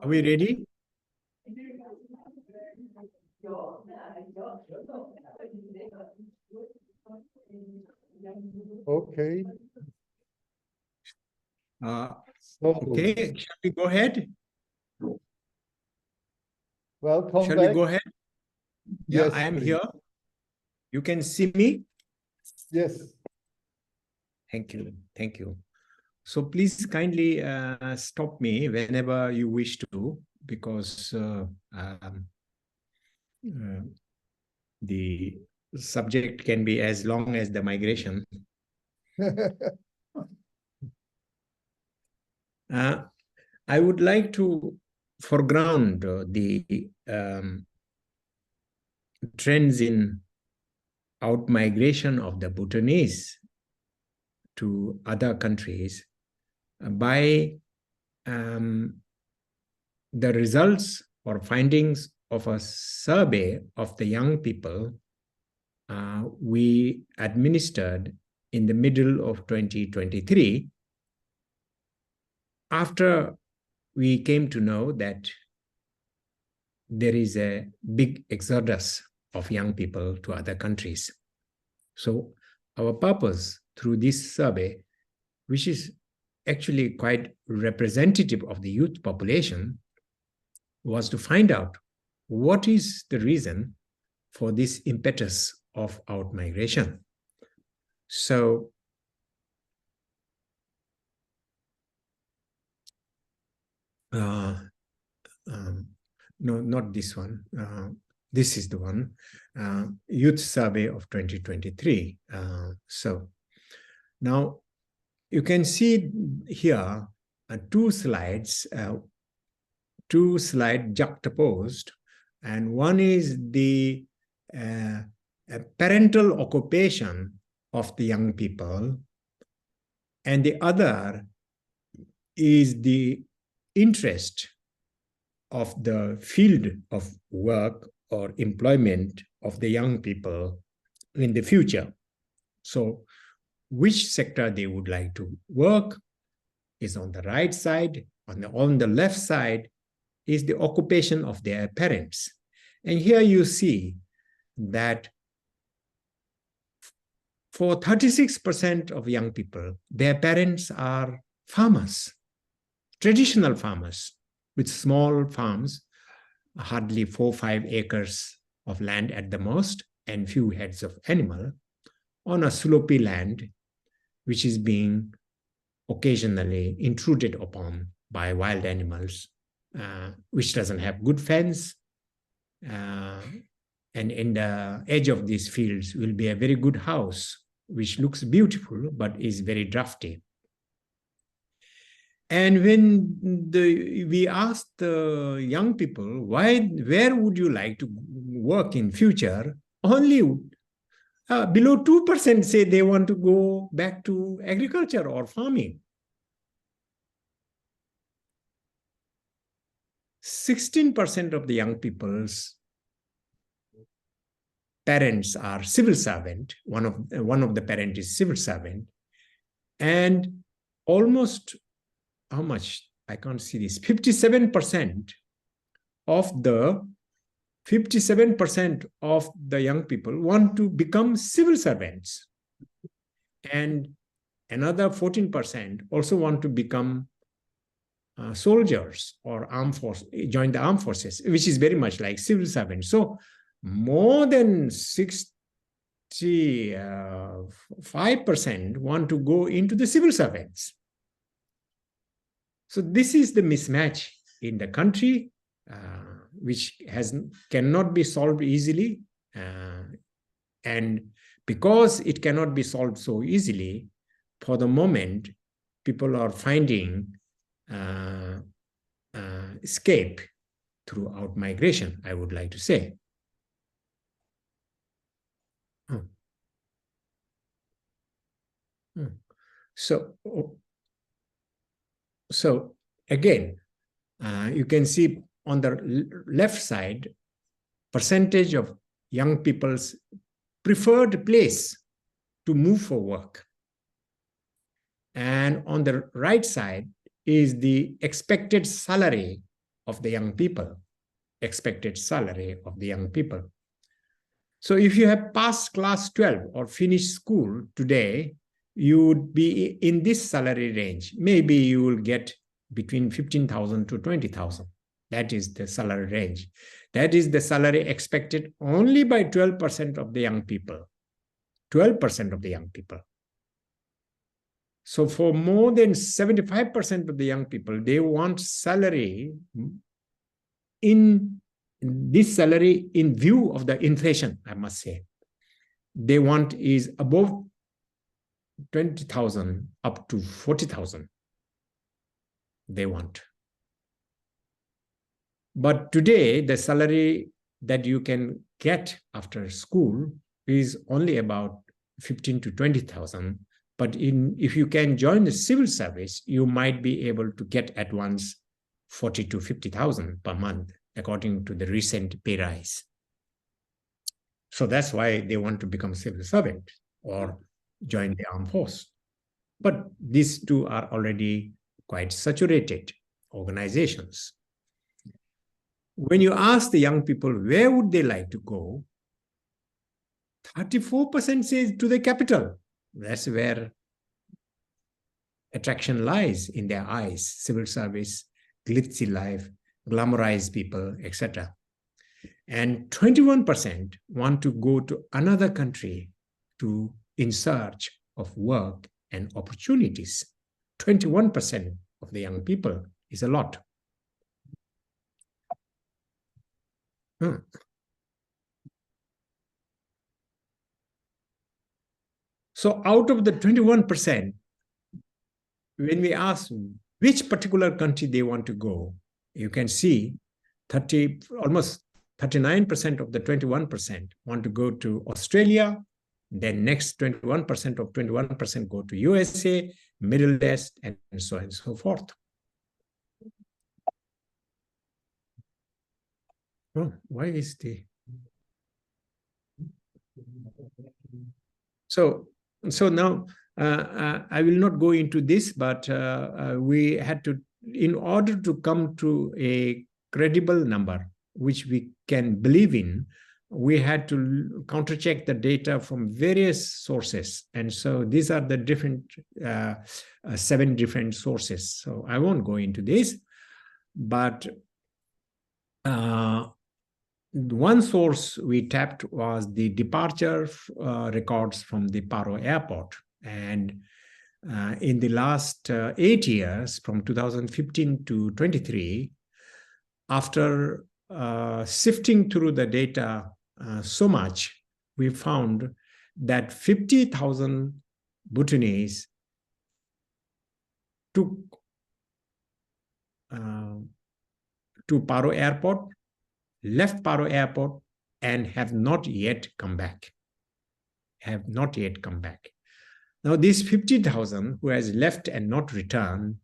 S1: Are we ready?
S2: Okay.
S1: Okay, shall we go ahead?
S2: Welcome
S1: Shall
S2: back.
S1: we go ahead? Yeah,
S2: Yes,
S1: I am
S2: please.
S1: here. You can see me?
S2: Yes.
S1: Thank you. Thank you. So please kindly stop me whenever you wish to, because the subject can be as long as the migration. I would like to foreground the trends in out-migration of the Bhutanese to other countries by the results or findings of a survey of the young people we administered in the middle of 2023, after we came to know that there is a big exodus of young people to other countries. So our purpose through this survey, which is actually quite representative of the youth population, was to find out what is the reason for this impetus of out-migration. So no, not this one. This is the one, Youth Survey of 2023. So now you can see here two slides juxtaposed, and one is the parental occupation of the young people, and the other is the interest of the field of work or employment of the young people in the future. So which sector they would like to work is on the right side. On the left side is the occupation of their parents. And here you see that for 36% of young people, their parents are farmers, traditional farmers with small farms, hardly 4 or 5 acres of land at the most, and few heads of animal on a slopey land, which is being occasionally intruded upon by wild animals, which doesn't have good fence. And in the edge of these fields will be a very good house, which looks beautiful, but is very drafty. And when we asked the young people, where would you like to work in future, only below 2% say they want to go back to agriculture or farming. 16% of the young people's parents are civil servant. One of the parents is civil servant, and almost how much? I can't see this. 57% of the young people want to become civil servants, and another 14% also want to become soldiers or join the armed forces, which is very much like civil servants. So more than 65% want to go into the civil servants. So this is the mismatch in the country, which cannot be solved easily. And because it cannot be solved so easily, for the moment, people are finding escape through out-migration, I would like to say. So again, you can see on the left side, percentage of young people's preferred place to move for work. And on the right side is the expected salary of the young people. Expected salary of the young people. So if you have passed class 12 or finished school today, you would be in this salary range. Maybe you will get between 15,000 to 20,000. That is the salary range. That is the salary expected only by 12% of the young people. 12% of the young people. So for more than 75% of the young people, they want salary in this salary in view of the inflation, I must say. They want is above 20,000 up to 40,000. They want. But today, the salary that you can get after school is only about 15 to 20,000. But if you can join the civil service, you might be able to get at once 40 to 50,000 per month, according to the recent pay rise. So that's why they want to become civil servant or join the armed force. But these two are already quite saturated organizations. When you ask the young people where would they like to go, 34% says to the capital. That's where attraction lies in their eyes. Civil service, glitzy life, glamorized people, etc. And 21% want to go to another country in search of work and opportunities. 21% of the young people is a lot. So out of the 21%, when we ask which particular country they want to go, you can see almost 39% of the 21% want to go to Australia. Then next 21% of 21% go to USA, Middle East, and so on and so forth. Oh, why is the... So now I will not go into this, but we had to, in order to come to a credible number, which we can believe in, we had to countercheck the data from various sources. And so these are the different, 7 different sources. So I won't go into this, but one source we tapped was the departure records from the Paro airport. And in the last 8 years, from 2015 to 23, after sifting through the data so much, we found that 50,000 Bhutanese took to Paro airport, left Paro airport, and have not yet come back. Have not yet come back. Now, these 50,000 who has left and not returned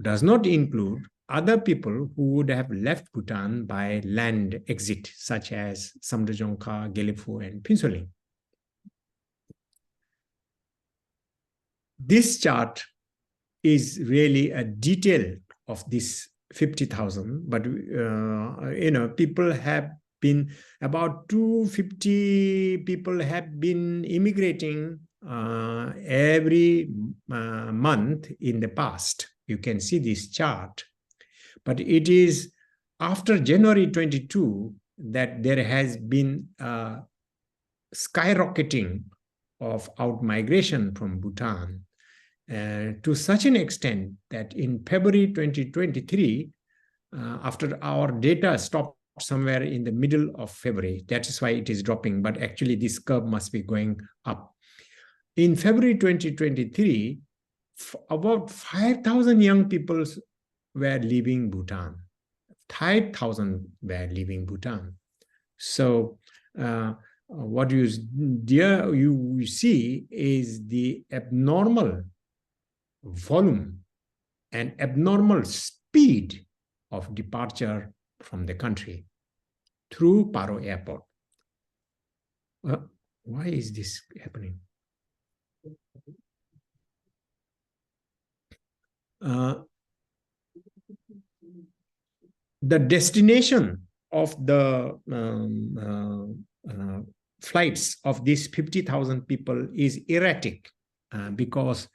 S1: does not include other people who would have left Bhutan by land exit, such as Samdejongkha, Geliphu, and Pinsoling. This chart is really a detail of this 50,000, but people have been, about 250 people have been immigrating every month in the past. You can see this chart, but it is after January 22 that there has been skyrocketing of out-migration from Bhutan to such an extent that in February 2023, after our data stopped somewhere in the middle of February, that is why it is dropping, but actually this curve must be going up. In February 2023, about 5,000 young people were leaving Bhutan. 5,000 were leaving Bhutan. So what you see is the abnormal volume and abnormal speed of departure from the country through Paro airport. Why is this happening? The destination of the flights of these 50,000 people is erratic because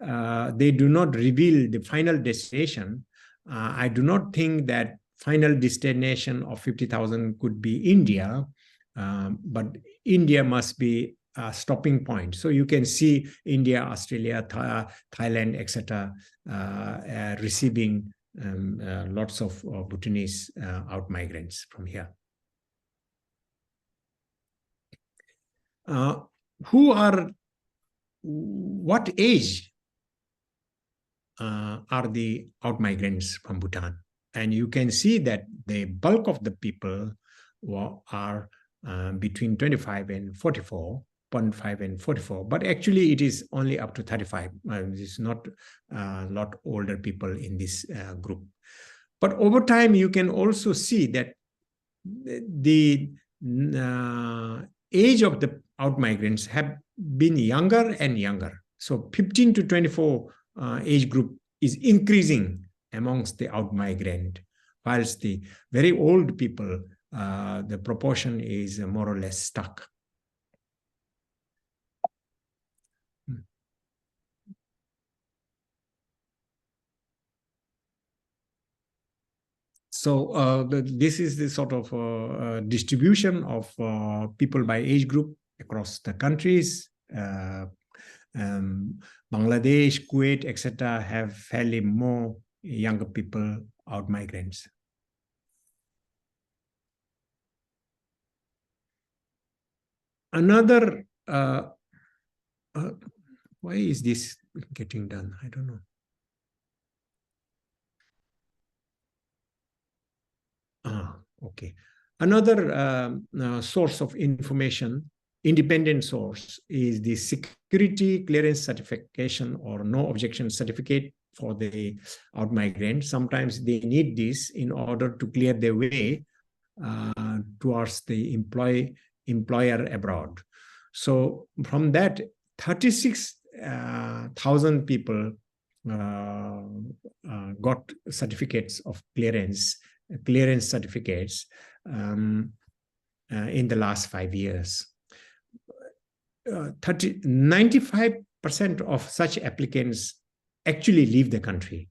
S1: they do not reveal the final destination. I do not think that final destination of 50,000 could be India, but India must be a stopping point. So you can see India, Australia, Thailand, etc., receiving lots of Bhutanese out migrants from here. What age are the out migrants from Bhutan? and you can see that the bulk of the people are between 25 and 44, 0.5 and 44, but actually it is only up to 35. It's not a lot older people in this group. But over time, you can also see that the age of the out-migrants have been younger and younger. So 15 to 24 age group is increasing amongst the out-migrant, whilst the very old people, the proportion is more or less stuck. So this is the sort of distribution of people by age group across the countries. Bangladesh, Kuwait, etc. have fairly more younger people, out migrants. Another, why is this getting done? I don't know. Okay. Another source of information, independent source, is the security clearance certification or no objection certificate for the out migrant. Sometimes they need this in order to clear their way towards the employer abroad. So from that, 36,000 people got certificates of clearance certificates in the last 5 years. 95% of such applicants actually leave the country.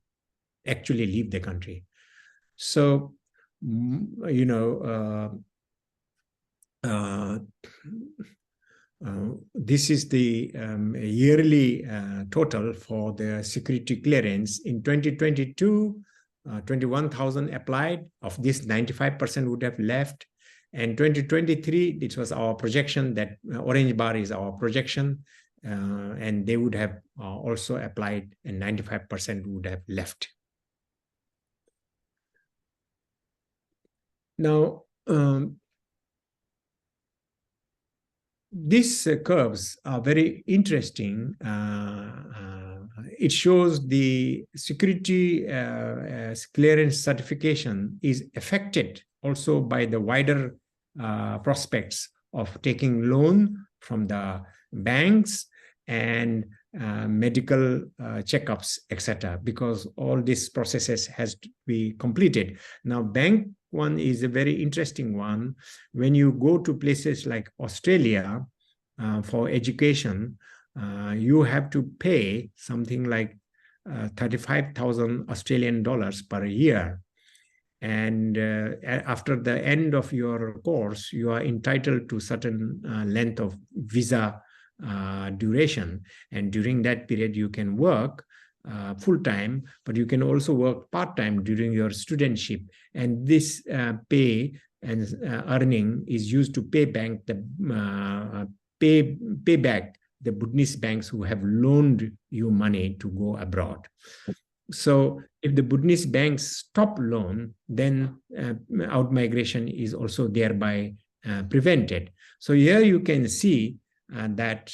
S1: So, you know, this is the yearly total for the security clearance. In 2022, 21,000 applied. Of this, 95% would have left. And 2023, it was our projection, that orange bar is our projection, and they would have also applied, and 95% would have left. Now, these curves are very interesting. It shows the security clearance certification is affected also by the wider prospects of taking loan from the banks and medical checkups, etc., because all these processes has to be completed. Now, bank one is a very interesting one. When you go to places like Australia for education, you have to pay something like 35,000 Australian dollars per year. And after the end of your course, you are entitled to certain length of visa duration. And during that period, you can work full-time, but you can also work part-time during your studentship. And this pay and earning is used to pay back the pay back the Bhutanese banks who have loaned you money to go abroad. So if the Bhutanese banks stop loan, then out-migration is also thereby prevented. So here you can see that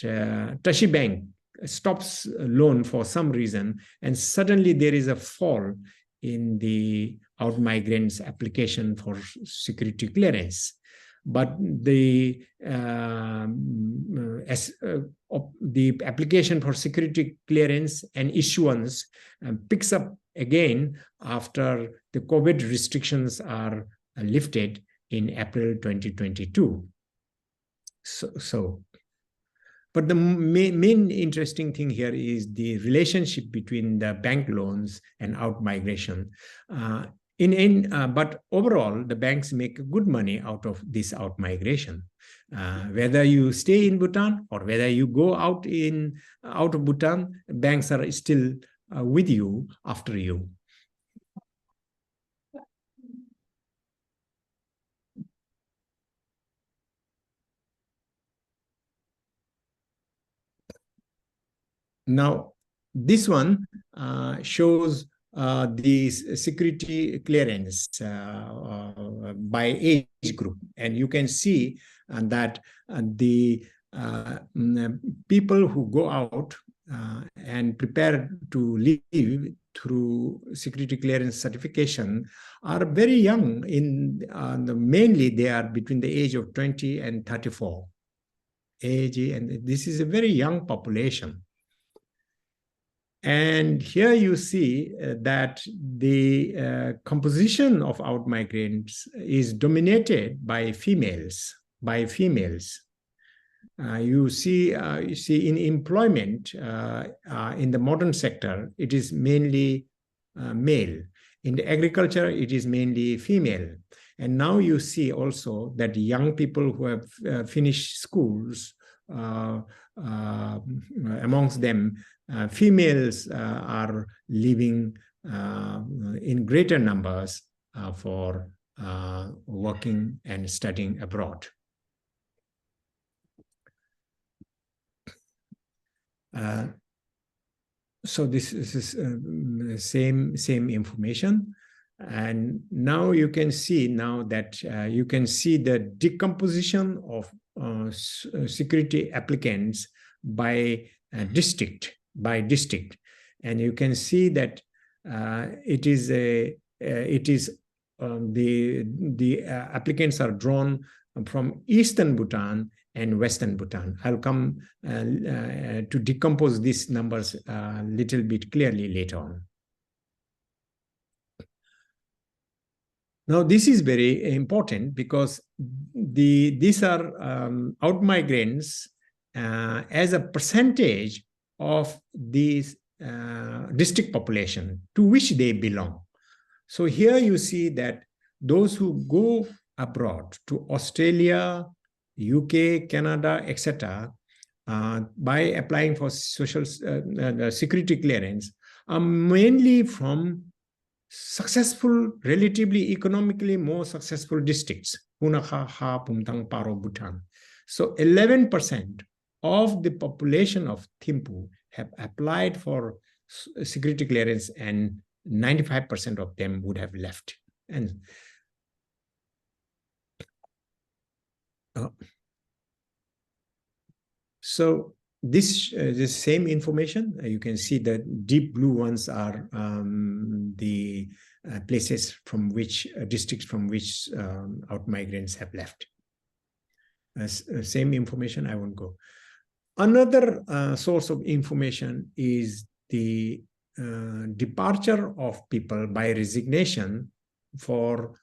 S1: Tashi Bank stops loan for some reason, and suddenly there is a fall in the out-migrants' application for security clearance. But the application for security clearance and issuance picks up again after the COVID restrictions are lifted in April 2022. But the main interesting thing here is the relationship between the bank loans and out-migration. But overall, the banks make good money out of this out-migration. Whether you stay in Bhutan or whether you go out of Bhutan, banks are still with you after you. Now, this one shows the security clearance by age group. And you can see that the people who go out and prepare to live through security clearance certification are very young. Mainly they are between the age of 20 and 34 age, and this is a very young population. And here you see that the composition of outmigrants is dominated by females. You see in employment in the modern sector, it is mainly male. In the agriculture, it is mainly female. And now you see also that young people who have finished schools, amongst them, females are living in greater numbers for working and studying abroad. So this is same information. And now you can see that you can see the decomposition of security applicants by district. And you can see that the applicants are drawn from Eastern Bhutan and Western Bhutan. I'll come to decompose these numbers a little bit clearly later on. Now, this is very important because these are outmigrants as a percentage of these district population to which they belong. So here you see that those who go abroad to Australia, UK, Canada, etc., by applying for social security clearance are mainly from successful, relatively economically more successful districts, Punakha, Ha, Pumthang, Paro, Bhutan. So 11% of the population of Thimphu have applied for security clearance, and 95% of them would have left. And so this same information, you can see the deep blue ones are the places from which, districts from which outmigrants have left. Same information, I won't go. Another source of information is the departure of people by resignation for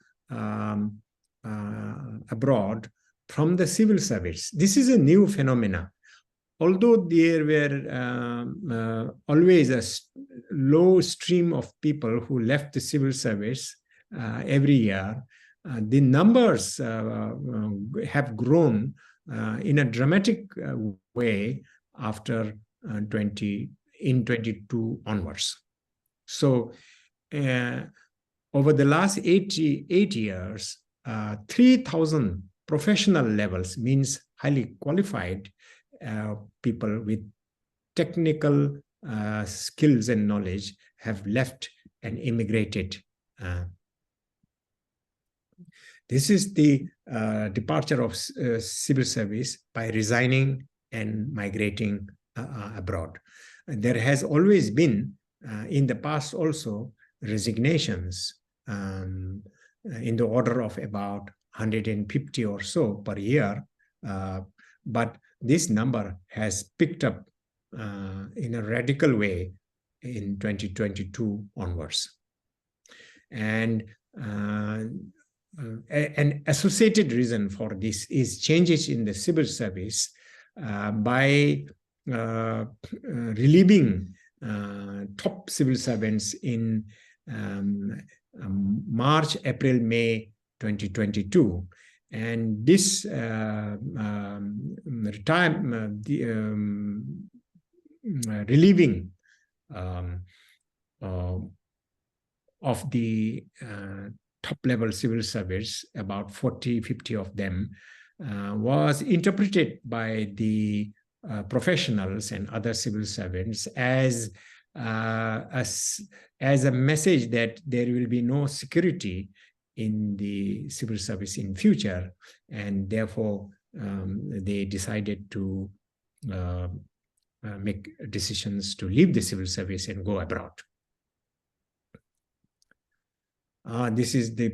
S1: abroad from the civil service. This is a new phenomenon. Although there were always a low stream of people who left the civil service every year, the numbers have grown in a dramatic way after 2022 onwards. So over the last 8 years, 3,000 professional levels, means highly qualified people with technical skills and knowledge, have left and immigrated. This is the departure of civil service by resigning and migrating abroad. There has always been, in the past also, resignations in the order of about 150 or so per year, but this number has picked up in a radical way in 2022 onwards. And an associated reason for this is changes in the civil service by relieving top civil servants in March, April, May 2022. And this relieving of the top-level civil servants, about 40-50 of them, was interpreted by the professionals and other civil servants as as a message that there will be no security in the civil service in future, and therefore they decided to make decisions to leave the civil service and go abroad. This is the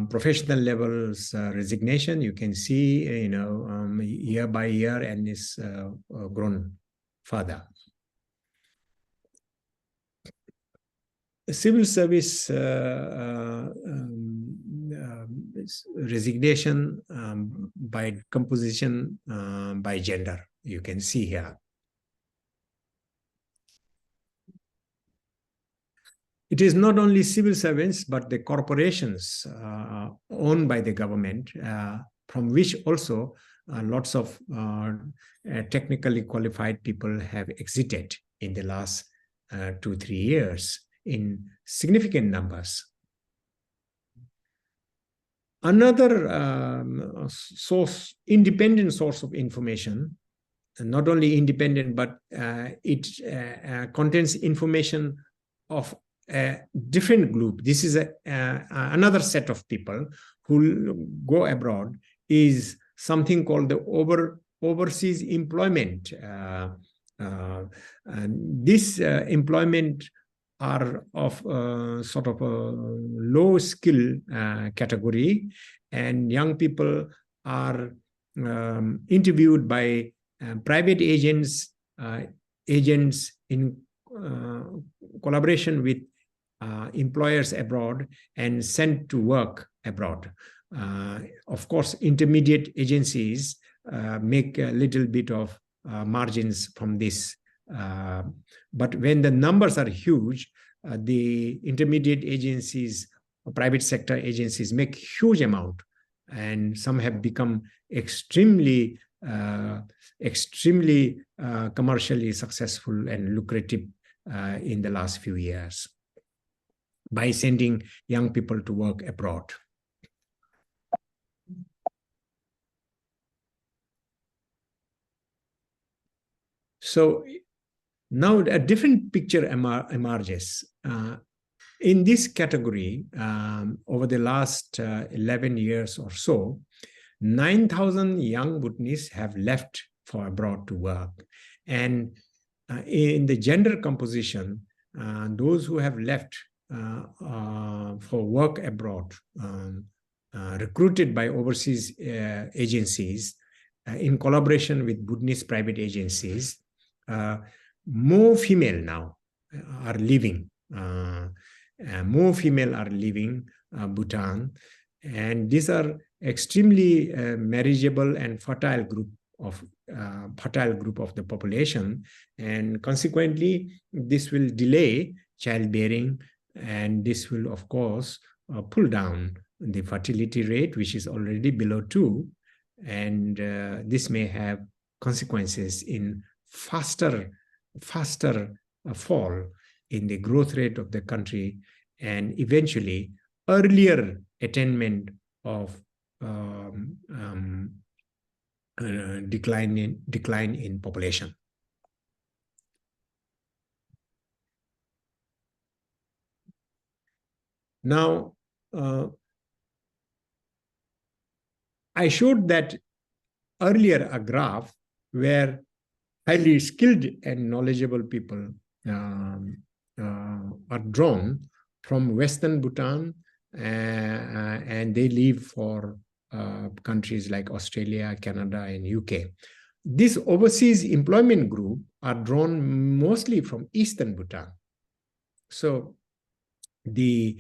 S1: professional levels resignation. You can see, year by year, and is grown further. Civil service resignation by composition by gender, you can see here. It is not only civil servants, but the corporations owned by the government, from which also lots of technically qualified people have exited in the last 2-3 years in significant numbers. Another independent source of information, not only independent, but it contains information of a different group. This is another set of people who go abroad, is something called the overseas employment. This employment are of sort of a low skill category, and young people are interviewed by private agents in collaboration with employers abroad and sent to work abroad. Of course, intermediate agencies make a little bit of margins from this. But when the numbers are huge, the intermediate agencies, private sector agencies, make huge amount, and some have become extremely commercially successful and lucrative in the last few years by sending young people to work abroad. So now a different picture emerges. In this category, over the last 11 years or so, 9,000 young Bhutanese have left for abroad to work. And in the gender composition, those who have left for work abroad, recruited by overseas agencies in collaboration with Bhutanese private agencies, more female now are leaving. More female are leaving Bhutan, and these are extremely marriageable and fertile group of the population, and consequently this will delay childbearing, and this will of course pull down the fertility rate, which is already below 2, and this may have consequences in faster fall in the growth rate of the country, and eventually earlier attainment of decline in population. Now, I showed that earlier a graph where highly skilled and knowledgeable people are drawn from Western Bhutan, and they leave for countries like Australia, Canada, and UK. This overseas employment group are drawn mostly from Eastern Bhutan. So the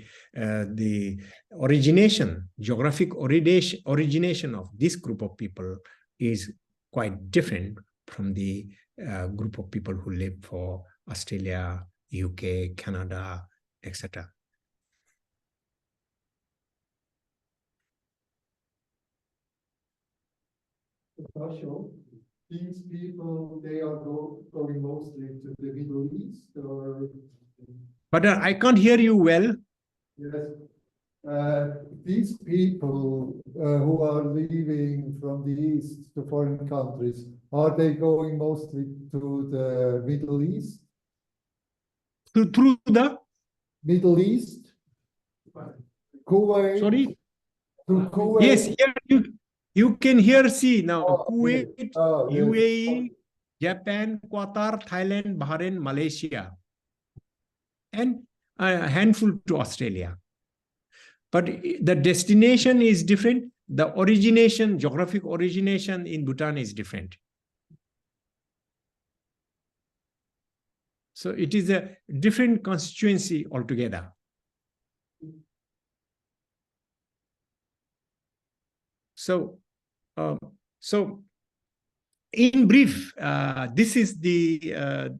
S1: geographic origination of this group of people is quite different from the group of people who live for Australia, UK, Canada, etc.
S2: Dasho, these people, they are going mostly to the Middle East, or?
S1: But I can't hear you well.
S2: Yes. These people who are leaving from the East to foreign countries, are they going mostly to the Middle East?
S1: through the
S2: Middle East, Kuwait.
S1: Sorry?
S2: Through Kuwait.
S1: Yes, here you can hear, see now,
S2: Oh,
S1: Kuwait,
S2: yes. Oh, yes.
S1: UAE, Japan, Qatar, Thailand, Bahrain, Malaysia, and a handful to Australia. But the destination is different. The origination, geographic origination in Bhutan is different. So it is a different constituency altogether. So, in brief, this is the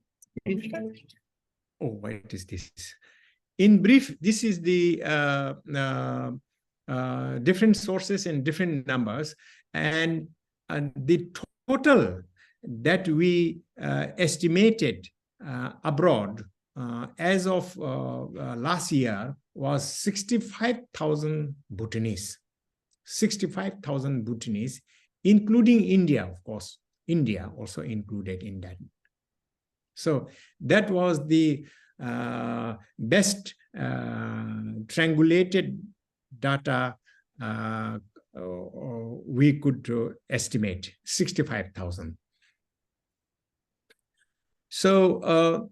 S1: what is this? In brief, this is the different sources and different numbers, and the total that we estimated abroad as of last year was 65,000 Bhutanese. 65,000 Bhutanese, including India, of course. India also included in that. So that was the best triangulated data we could estimate, 65,000. So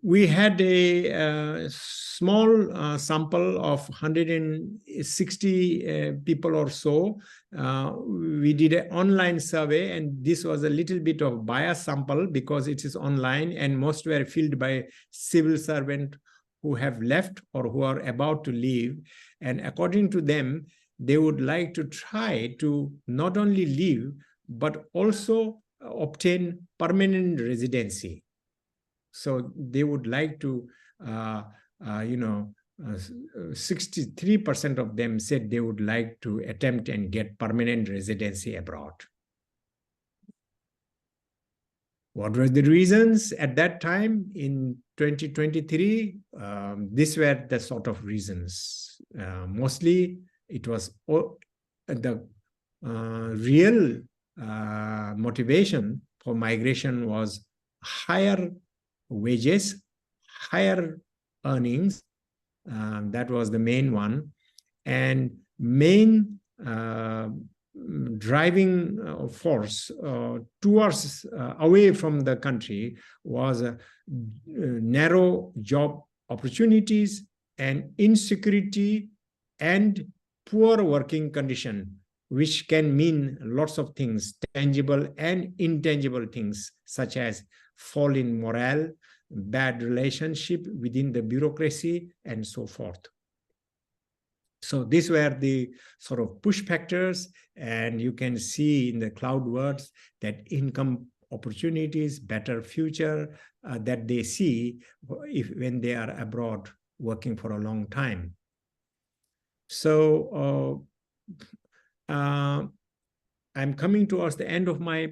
S1: we had a small sample of 160 people or so. We did an online survey, and this was a little bit of bias sample because it is online, and most were filled by civil servants who have left or who are about to leave. And according to them, they would like to try to not only leave, but also obtain permanent residency. So they would like to, 63% of them said they would like to attempt and get permanent residency abroad. What were the reasons at that time in 2023? These were the sort of reasons. Mostly it was the real motivation for migration was higher wages, higher earnings. That was the main one. And main driving force towards away from the country was narrow job opportunities and insecurity and poor working condition, which can mean lots of things, tangible and intangible things, such as fall in morale, bad relationship within the bureaucracy, and so forth. So these were the sort of push factors, and you can see in the cloud words that income opportunities, better future that they see when they are abroad working for a long time. So I'm coming towards the end of my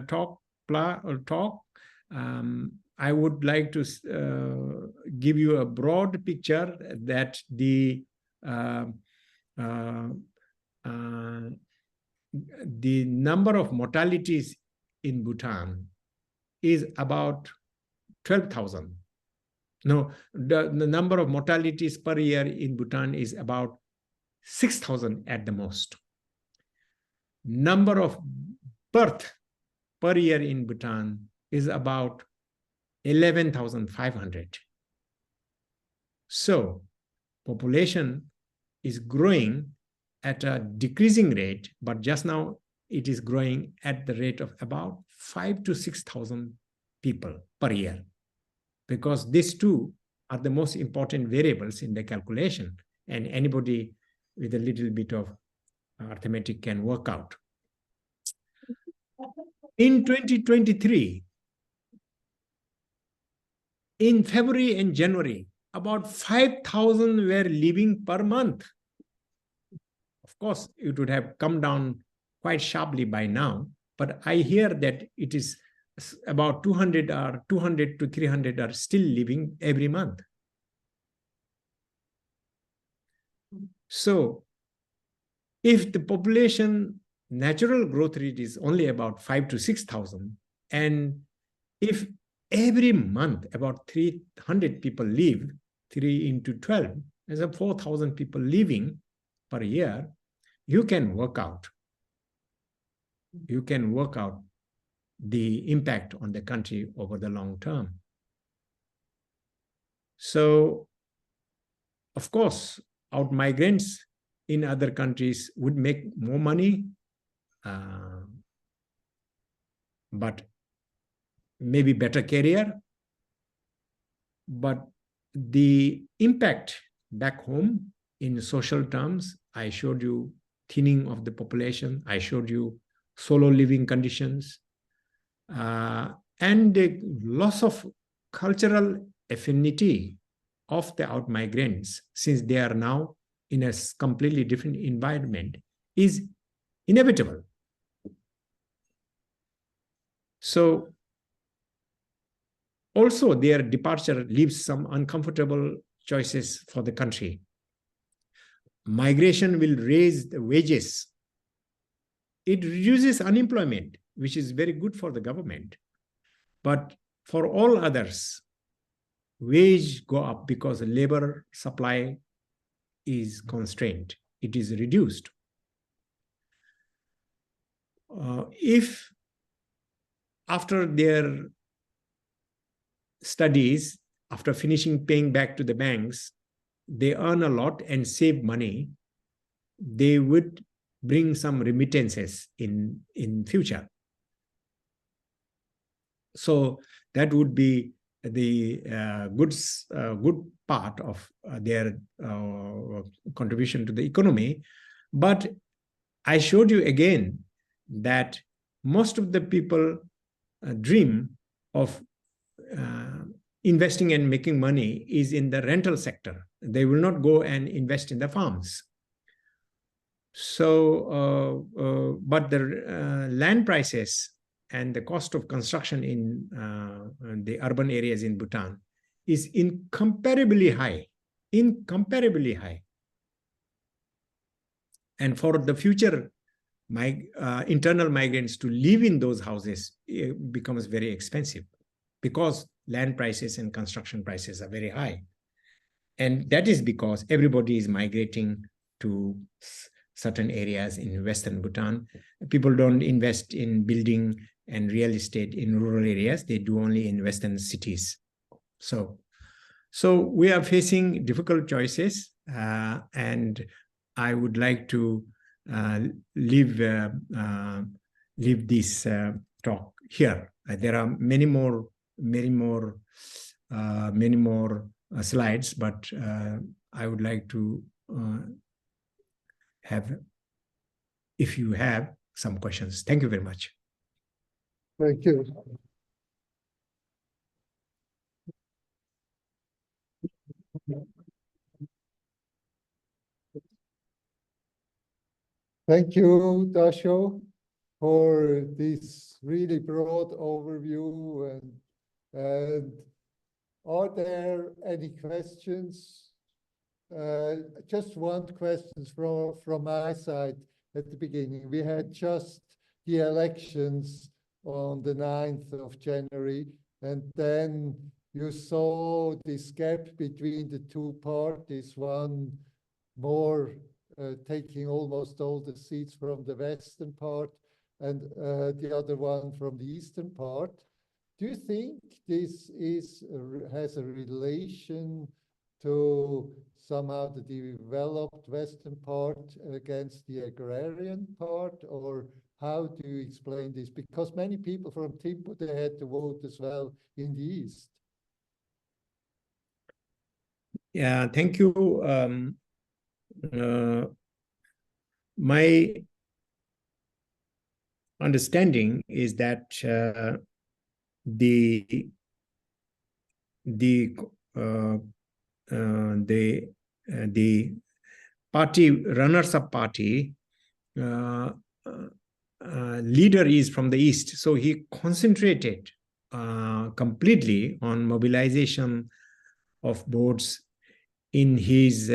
S1: talk. I would like to give you a broad picture that the number of mortalities in Bhutan is about 12,000. No, the number of mortalities per year in Bhutan is about 6,000 at the most. Number of birth per year in Bhutan is about 11,500. So population is growing at a decreasing rate, but just now it is growing at the rate of about 5,000 to 6,000 people per year, because these two are the most important variables in the calculation, and anybody with a little bit of arithmetic can work out. In 2023, in February and January, about 5,000 were leaving per month. Of course, it would have come down quite sharply by now, but I hear that it is about 200 to 300 are still leaving every month. So if the population natural growth rate is only about 5,000 to 6,000, and if every month about 300 people leave, 3 into 12, there's 4,000 people leaving per year. You can work out. You can work out the impact on the country over the long term. So, of course, out migrants in other countries would make more money, but maybe better career. But the impact back home in social terms, I showed you thinning of the population, I showed you solo living conditions, and the loss of cultural affinity of the out migrants, since they are now in a completely different environment, is inevitable. So also their departure leaves some uncomfortable choices for the country. Migration will raise the wages. It reduces unemployment, which is very good for the government. But for all others, wage go up because labor supply is constrained. It is reduced. If after their studies, after finishing paying back to the banks, they earn a lot and save money, they would bring some remittances in future. So that would be the good part of their contribution to the economy. But I showed you again that most of the people dream of investing and making money is in the rental sector. They will not go and invest in the farms. So, but the land prices and the cost of construction in the urban areas in Bhutan is incomparably high, And for the future internal migrants to live in those houses, it becomes very expensive because land prices and construction prices are very high. And that is because everybody is migrating to certain areas in Western Bhutan. People don't invest in building and real estate in rural areas. They do only in Western cities. So we are facing difficult choices, and I would like to leave this talk here. There are many more slides, but I would like to have, if you have some questions. Thank you very much.
S2: Thank you. Thank you, Dasho, for this really broad overview. And are there any questions? Just one question from my side at the beginning. We had just the elections on the 9th of January, and then you saw this gap between the two parties, one more taking almost all the seats from the western part and the other one from the eastern part. Do you think this has a relation to somehow the developed western part against the agrarian part, or how do you explain this? Because many people from Thimphu, they had to vote as well in the east.
S1: Yeah, thank you. My understanding is that the party runners-up party leader is from the east, so he concentrated completely on mobilization of votes in his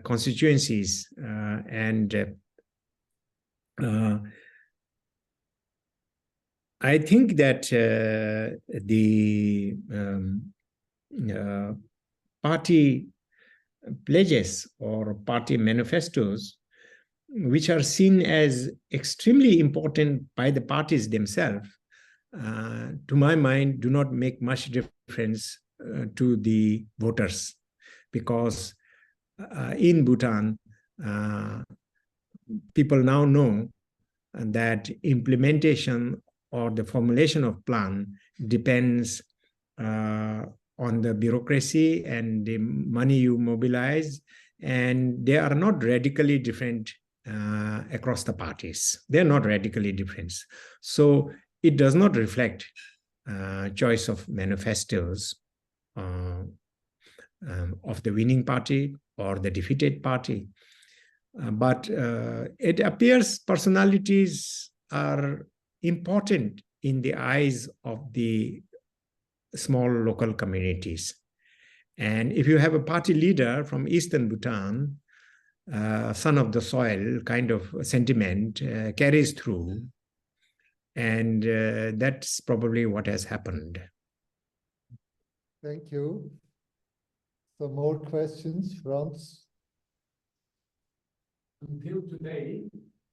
S1: constituencies, and I think that the party pledges or party manifestos, which are seen as extremely important by the parties themselves, to my mind, do not make much difference to the voters, because in Bhutan, people now know that implementation or the formulation of plan depends on the bureaucracy and the money you mobilize, and they are not radically different across the parties. They're not radically different. So it does not reflect choice of manifestos of the winning party or the defeated party. But it appears personalities are important in the eyes of the small local communities. And if you have a party leader from Eastern Bhutan, son of the soil kind of sentiment carries through. And that's probably what has happened.
S2: Thank you. Some more questions, Franz?
S3: Until today,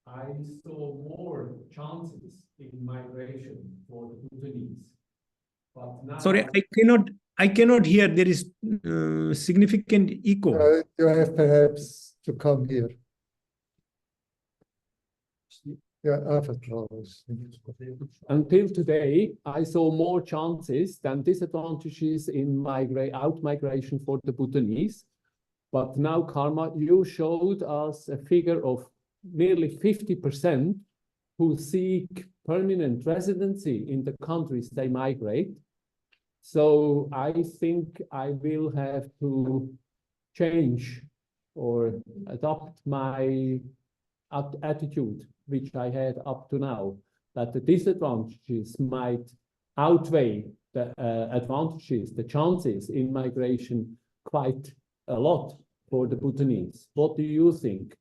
S3: I saw more chances in migration for the Bhutanese. But now,
S1: sorry, I cannot hear. There is significant echo.
S2: You have perhaps to come here. Yeah,
S3: until today, I saw more chances than disadvantages in out-migration for the Bhutanese. But now, Karma, you showed us a figure of nearly 50% who seek permanent residency in the countries they migrate. So I think I will have to change or adopt my attitude, which I had up to now, that the disadvantages might outweigh the advantages, the chances in migration quite a lot for the Bhutanese. What do you think?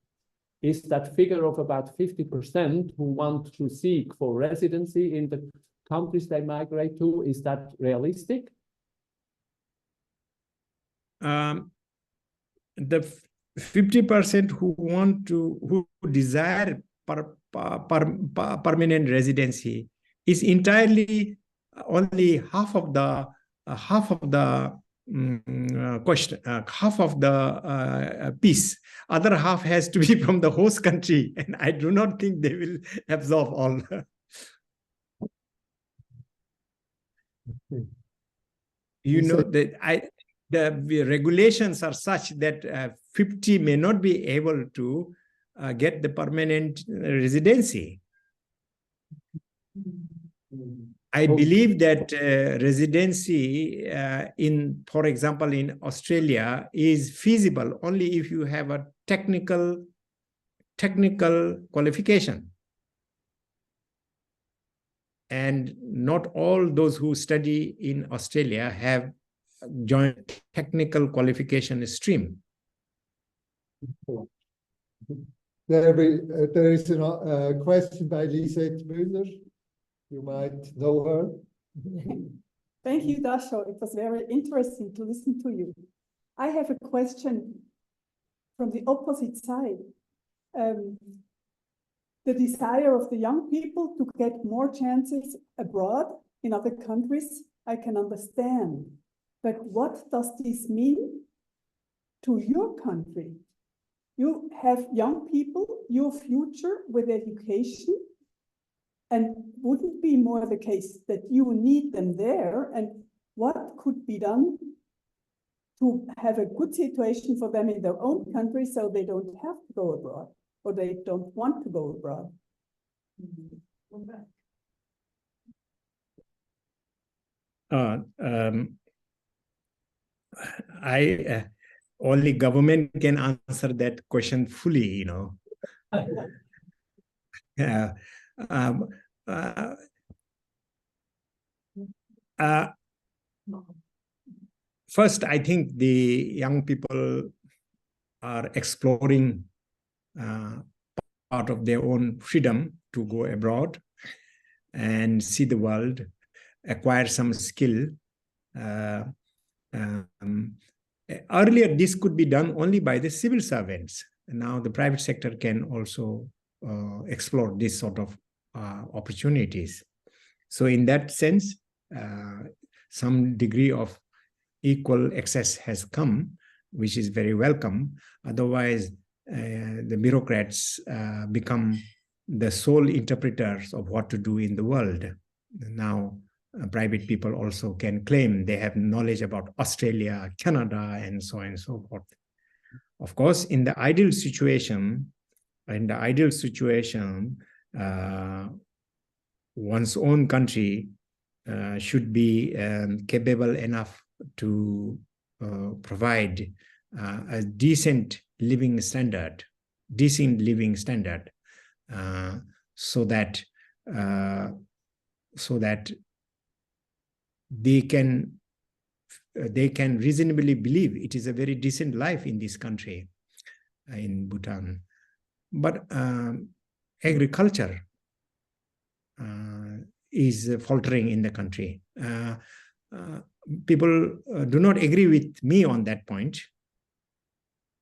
S3: Is that figure of about 50% who want to seek for residency in the countries they migrate to, is that realistic?
S1: The 50% who desire permanent residency is entirely only half of the question, half of the piece. Other half has to be from the host country, and I do not think they will absorb all. You know that the regulations are such that 50 may not be able to get the permanent residency. I believe that residency in, for example, in Australia is feasible only if you have a technical qualification. And not all those who study in Australia have joined technical qualification stream.
S2: There is a question by Lisette Müller. You might know her.
S4: Thank you, Dasho. It was very interesting to listen to you. I have a question from the opposite side. The desire of the young people to get more chances abroad in other countries, I can understand. But what does this mean to your country? You have young people, your future with education, and wouldn't it be more the case that you need them there? And what could be done to have a good situation for them in their own country so they don't have to go abroad, or they don't want to go abroad?
S1: Only government can answer that question fully, you know. First, I think the young people are exploring part of their own freedom to go abroad. and see the world, acquire some skill. Earlier, this could be done only by the civil servants. Now the private sector can also explore this sort of opportunities. So in that sense, some degree of equal access has come, which is very welcome. Otherwise, the bureaucrats become the sole interpreters of what to do in the world. Now, private people also can claim they have knowledge about Australia, Canada, and so on and so forth. Of course, in the ideal situation, one's own country should be capable enough to provide a decent living standard, so that they can reasonably believe it is a very decent life in this country, in Bhutan. But agriculture is faltering in the country. People do not agree with me on that point.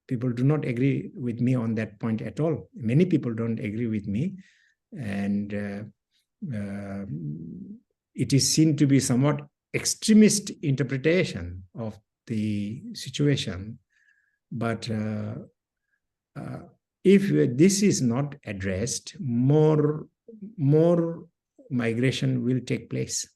S1: People do not agree with me on that point at all. Many people don't agree with me. And it is seen to be somewhat extremist interpretation of the situation. But if this is not addressed, more migration will take place.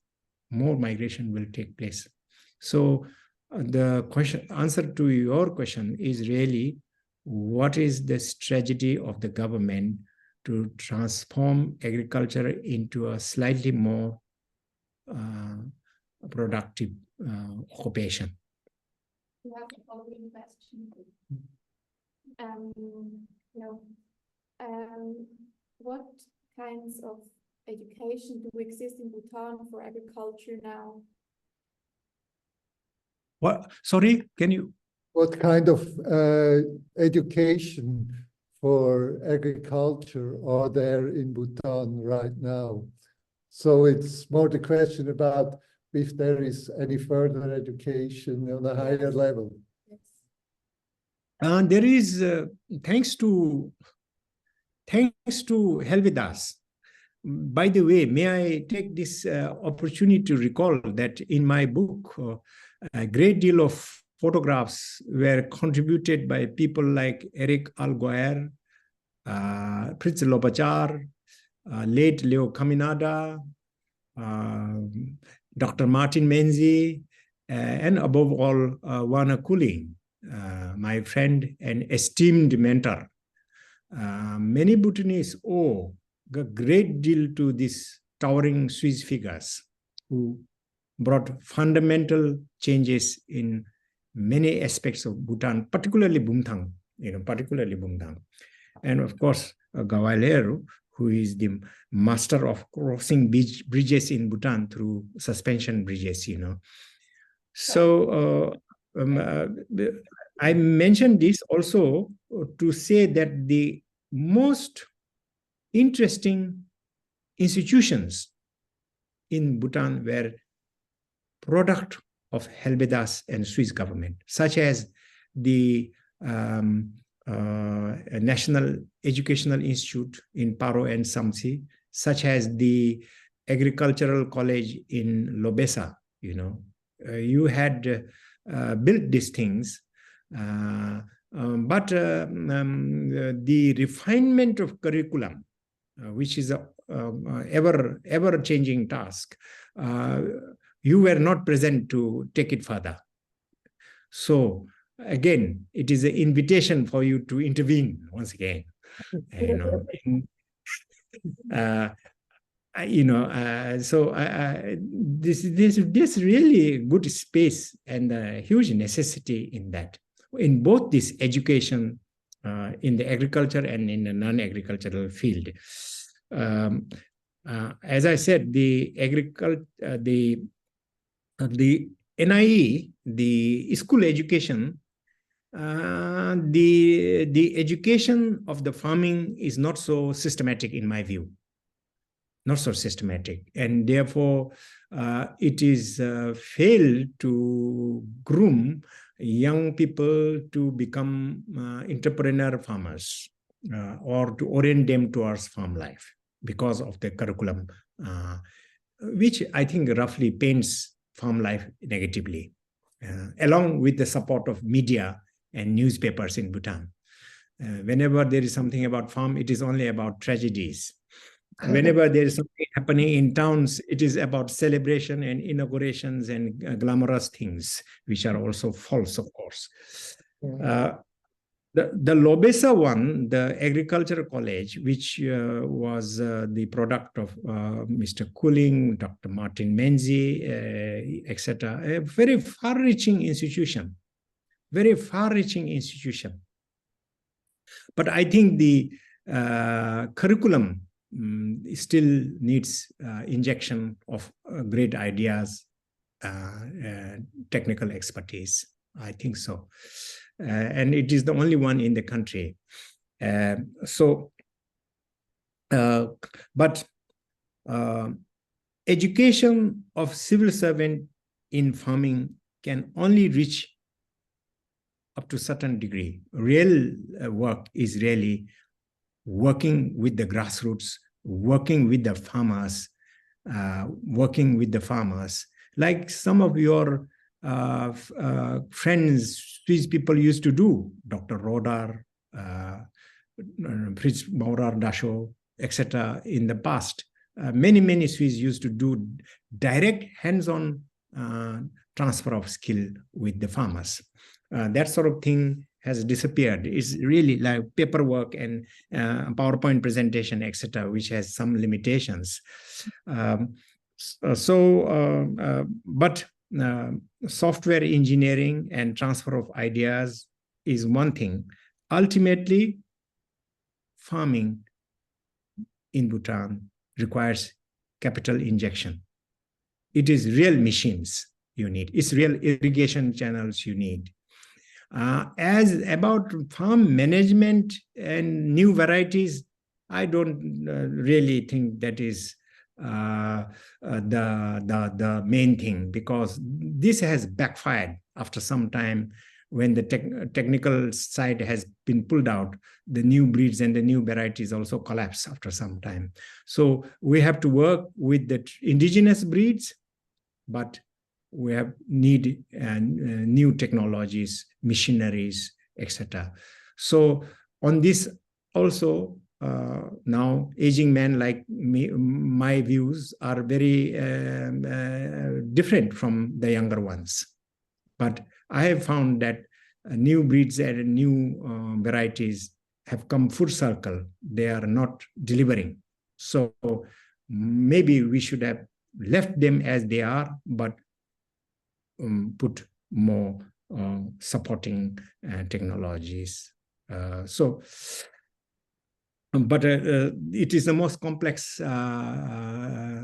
S1: So the answer to your question is really, what is the strategy of the government to transform agriculture into a slightly more productive occupation?
S5: You have the following question. What kinds of education do exist in Bhutan for agriculture now?
S1: What? Sorry, can you?
S2: What kind of education for agriculture are there in Bhutan right now? So it's more the question about if there is any further education on a higher level.
S5: Yes.
S1: There is, thanks to Hell with Us. By the way, may I take this opportunity to recall that in my book, a great deal of photographs were contributed by people like Eric Alguer, Prince Lopachar, late Leo Caminada, Dr. Martin Menzi, and above all, Wana Kuling, my friend and esteemed mentor. Many Bhutanese owe a great deal to these towering Swiss figures who brought fundamental changes in many aspects of Bhutan, particularly Bumthang, And of course, Gawaileru, who is the master of crossing bridges in Bhutan through suspension bridges, So I mentioned this also to say that the most interesting institutions in Bhutan were product of Helvedas and Swiss government, such as the National Educational Institute in Paro and Samsi, such as the Agricultural College in Lobesa. You had built these things, but the refinement of curriculum, which is a ever-changing task, you were not present to take it further. So again, it is an invitation for you to intervene once again. This really good space and a huge necessity in that, in both this education in the agriculture and in the non-agricultural field. As I said, the NIE, the school education, the education of the farming is not so systematic in my view. not so systematic, and therefore it is failed to groom young people to become entrepreneur farmers or to orient them towards farm life because of the curriculum, which I think roughly paints farm life negatively, along with the support of media and newspapers in Bhutan. Whenever there is something about farm, it is only about tragedies. Whenever there is something happening in towns, it is about celebration and inaugurations and glamorous things, which are also false, of course. The Lobesa one, the agricultural college, which was the product of Mr. Cooling, Dr. Martin Menzies, etc., a very far-reaching institution, very far-reaching institution. But I think the curriculum still needs injection of great ideas, technical expertise. I think so. And it is the only one in the country. But education of civil servant in farming can only reach up to a certain degree. Real work is really working with the grassroots, working with the farmers, like some of your friends, Swiss people used to do, Dr. Rodar, Fritz Maurer, Dasho, etc. in the past. Many Swiss used to do direct hands-on transfer of skill with the farmers. That sort of thing has disappeared. It's really like paperwork and PowerPoint presentation, etc., which has some limitations. But software engineering and transfer of ideas is one thing. Ultimately, farming in Bhutan requires capital injection. It is real machines you need. It's real irrigation channels you need. As about farm management and new varieties, I don't really think that is the main thing, because this has backfired after some time. When the technical side has been pulled out, the new breeds and the new varieties also collapse after some time. So we have to work with the indigenous breeds, but we need new technologies, machineries, etc. So on this also, now aging men like me, my views are very different from the younger ones. But I have found that new breeds and new varieties have come full circle. They are not delivering. So maybe we should have left them as they are, but put more supporting technologies. But it is the most complex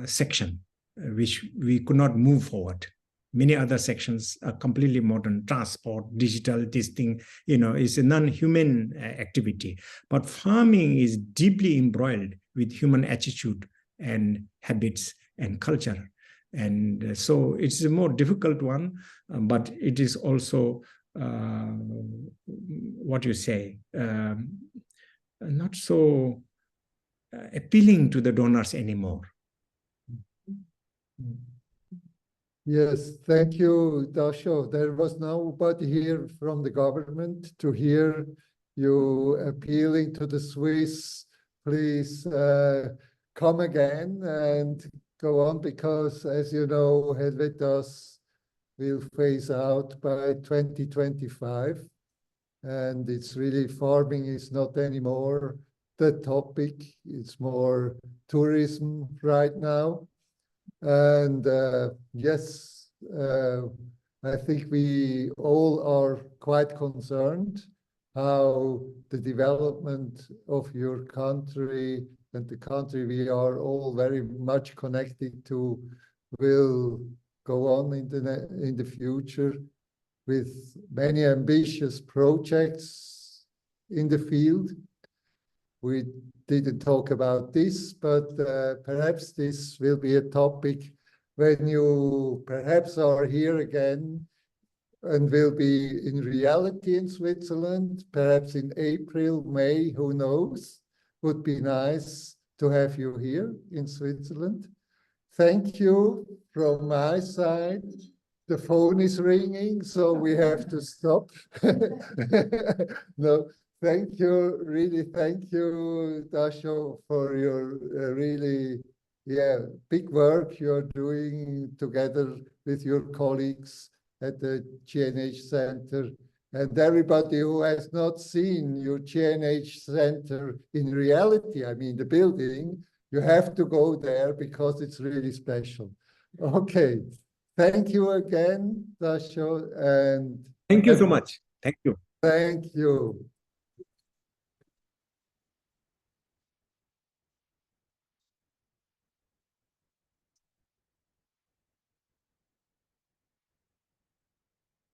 S1: section, which we could not move forward. Many other sections are completely modern, transport, digital, this thing, is a non-human activity. But farming is deeply embroiled with human attitude and habits and culture. And so it's a more difficult one, but it is also, what you say, not so appealing to the donors anymore.
S2: Yes, thank you, Dasho. There was nobody here from the government to hear you appealing to the Swiss. Please come again and go on, because as you know, Helvetas will phase out by 2025. And it's really, farming is not anymore the topic. It's more tourism right now. And yes, I think we all are quite concerned how the development of your country and the country we are all very much connected to will go on in the future, with many ambitious projects in the field. we didn't talk about this, but perhaps this will be a topic when you perhaps are here again and will be in reality in Switzerland, perhaps in April, May, who knows? Would be nice to have you here in Switzerland. Thank you from my side. The phone is ringing, so we have to stop. No, thank you, really thank you, Dasho, for your really big work you're doing together with your colleagues at the GNH Center. And everybody who has not seen your GNH Center in reality, I mean the building, you have to go there because it's really special. Okay. Thank you again, Dasho, and
S1: Thank you so much. Thank you.
S2: thank you.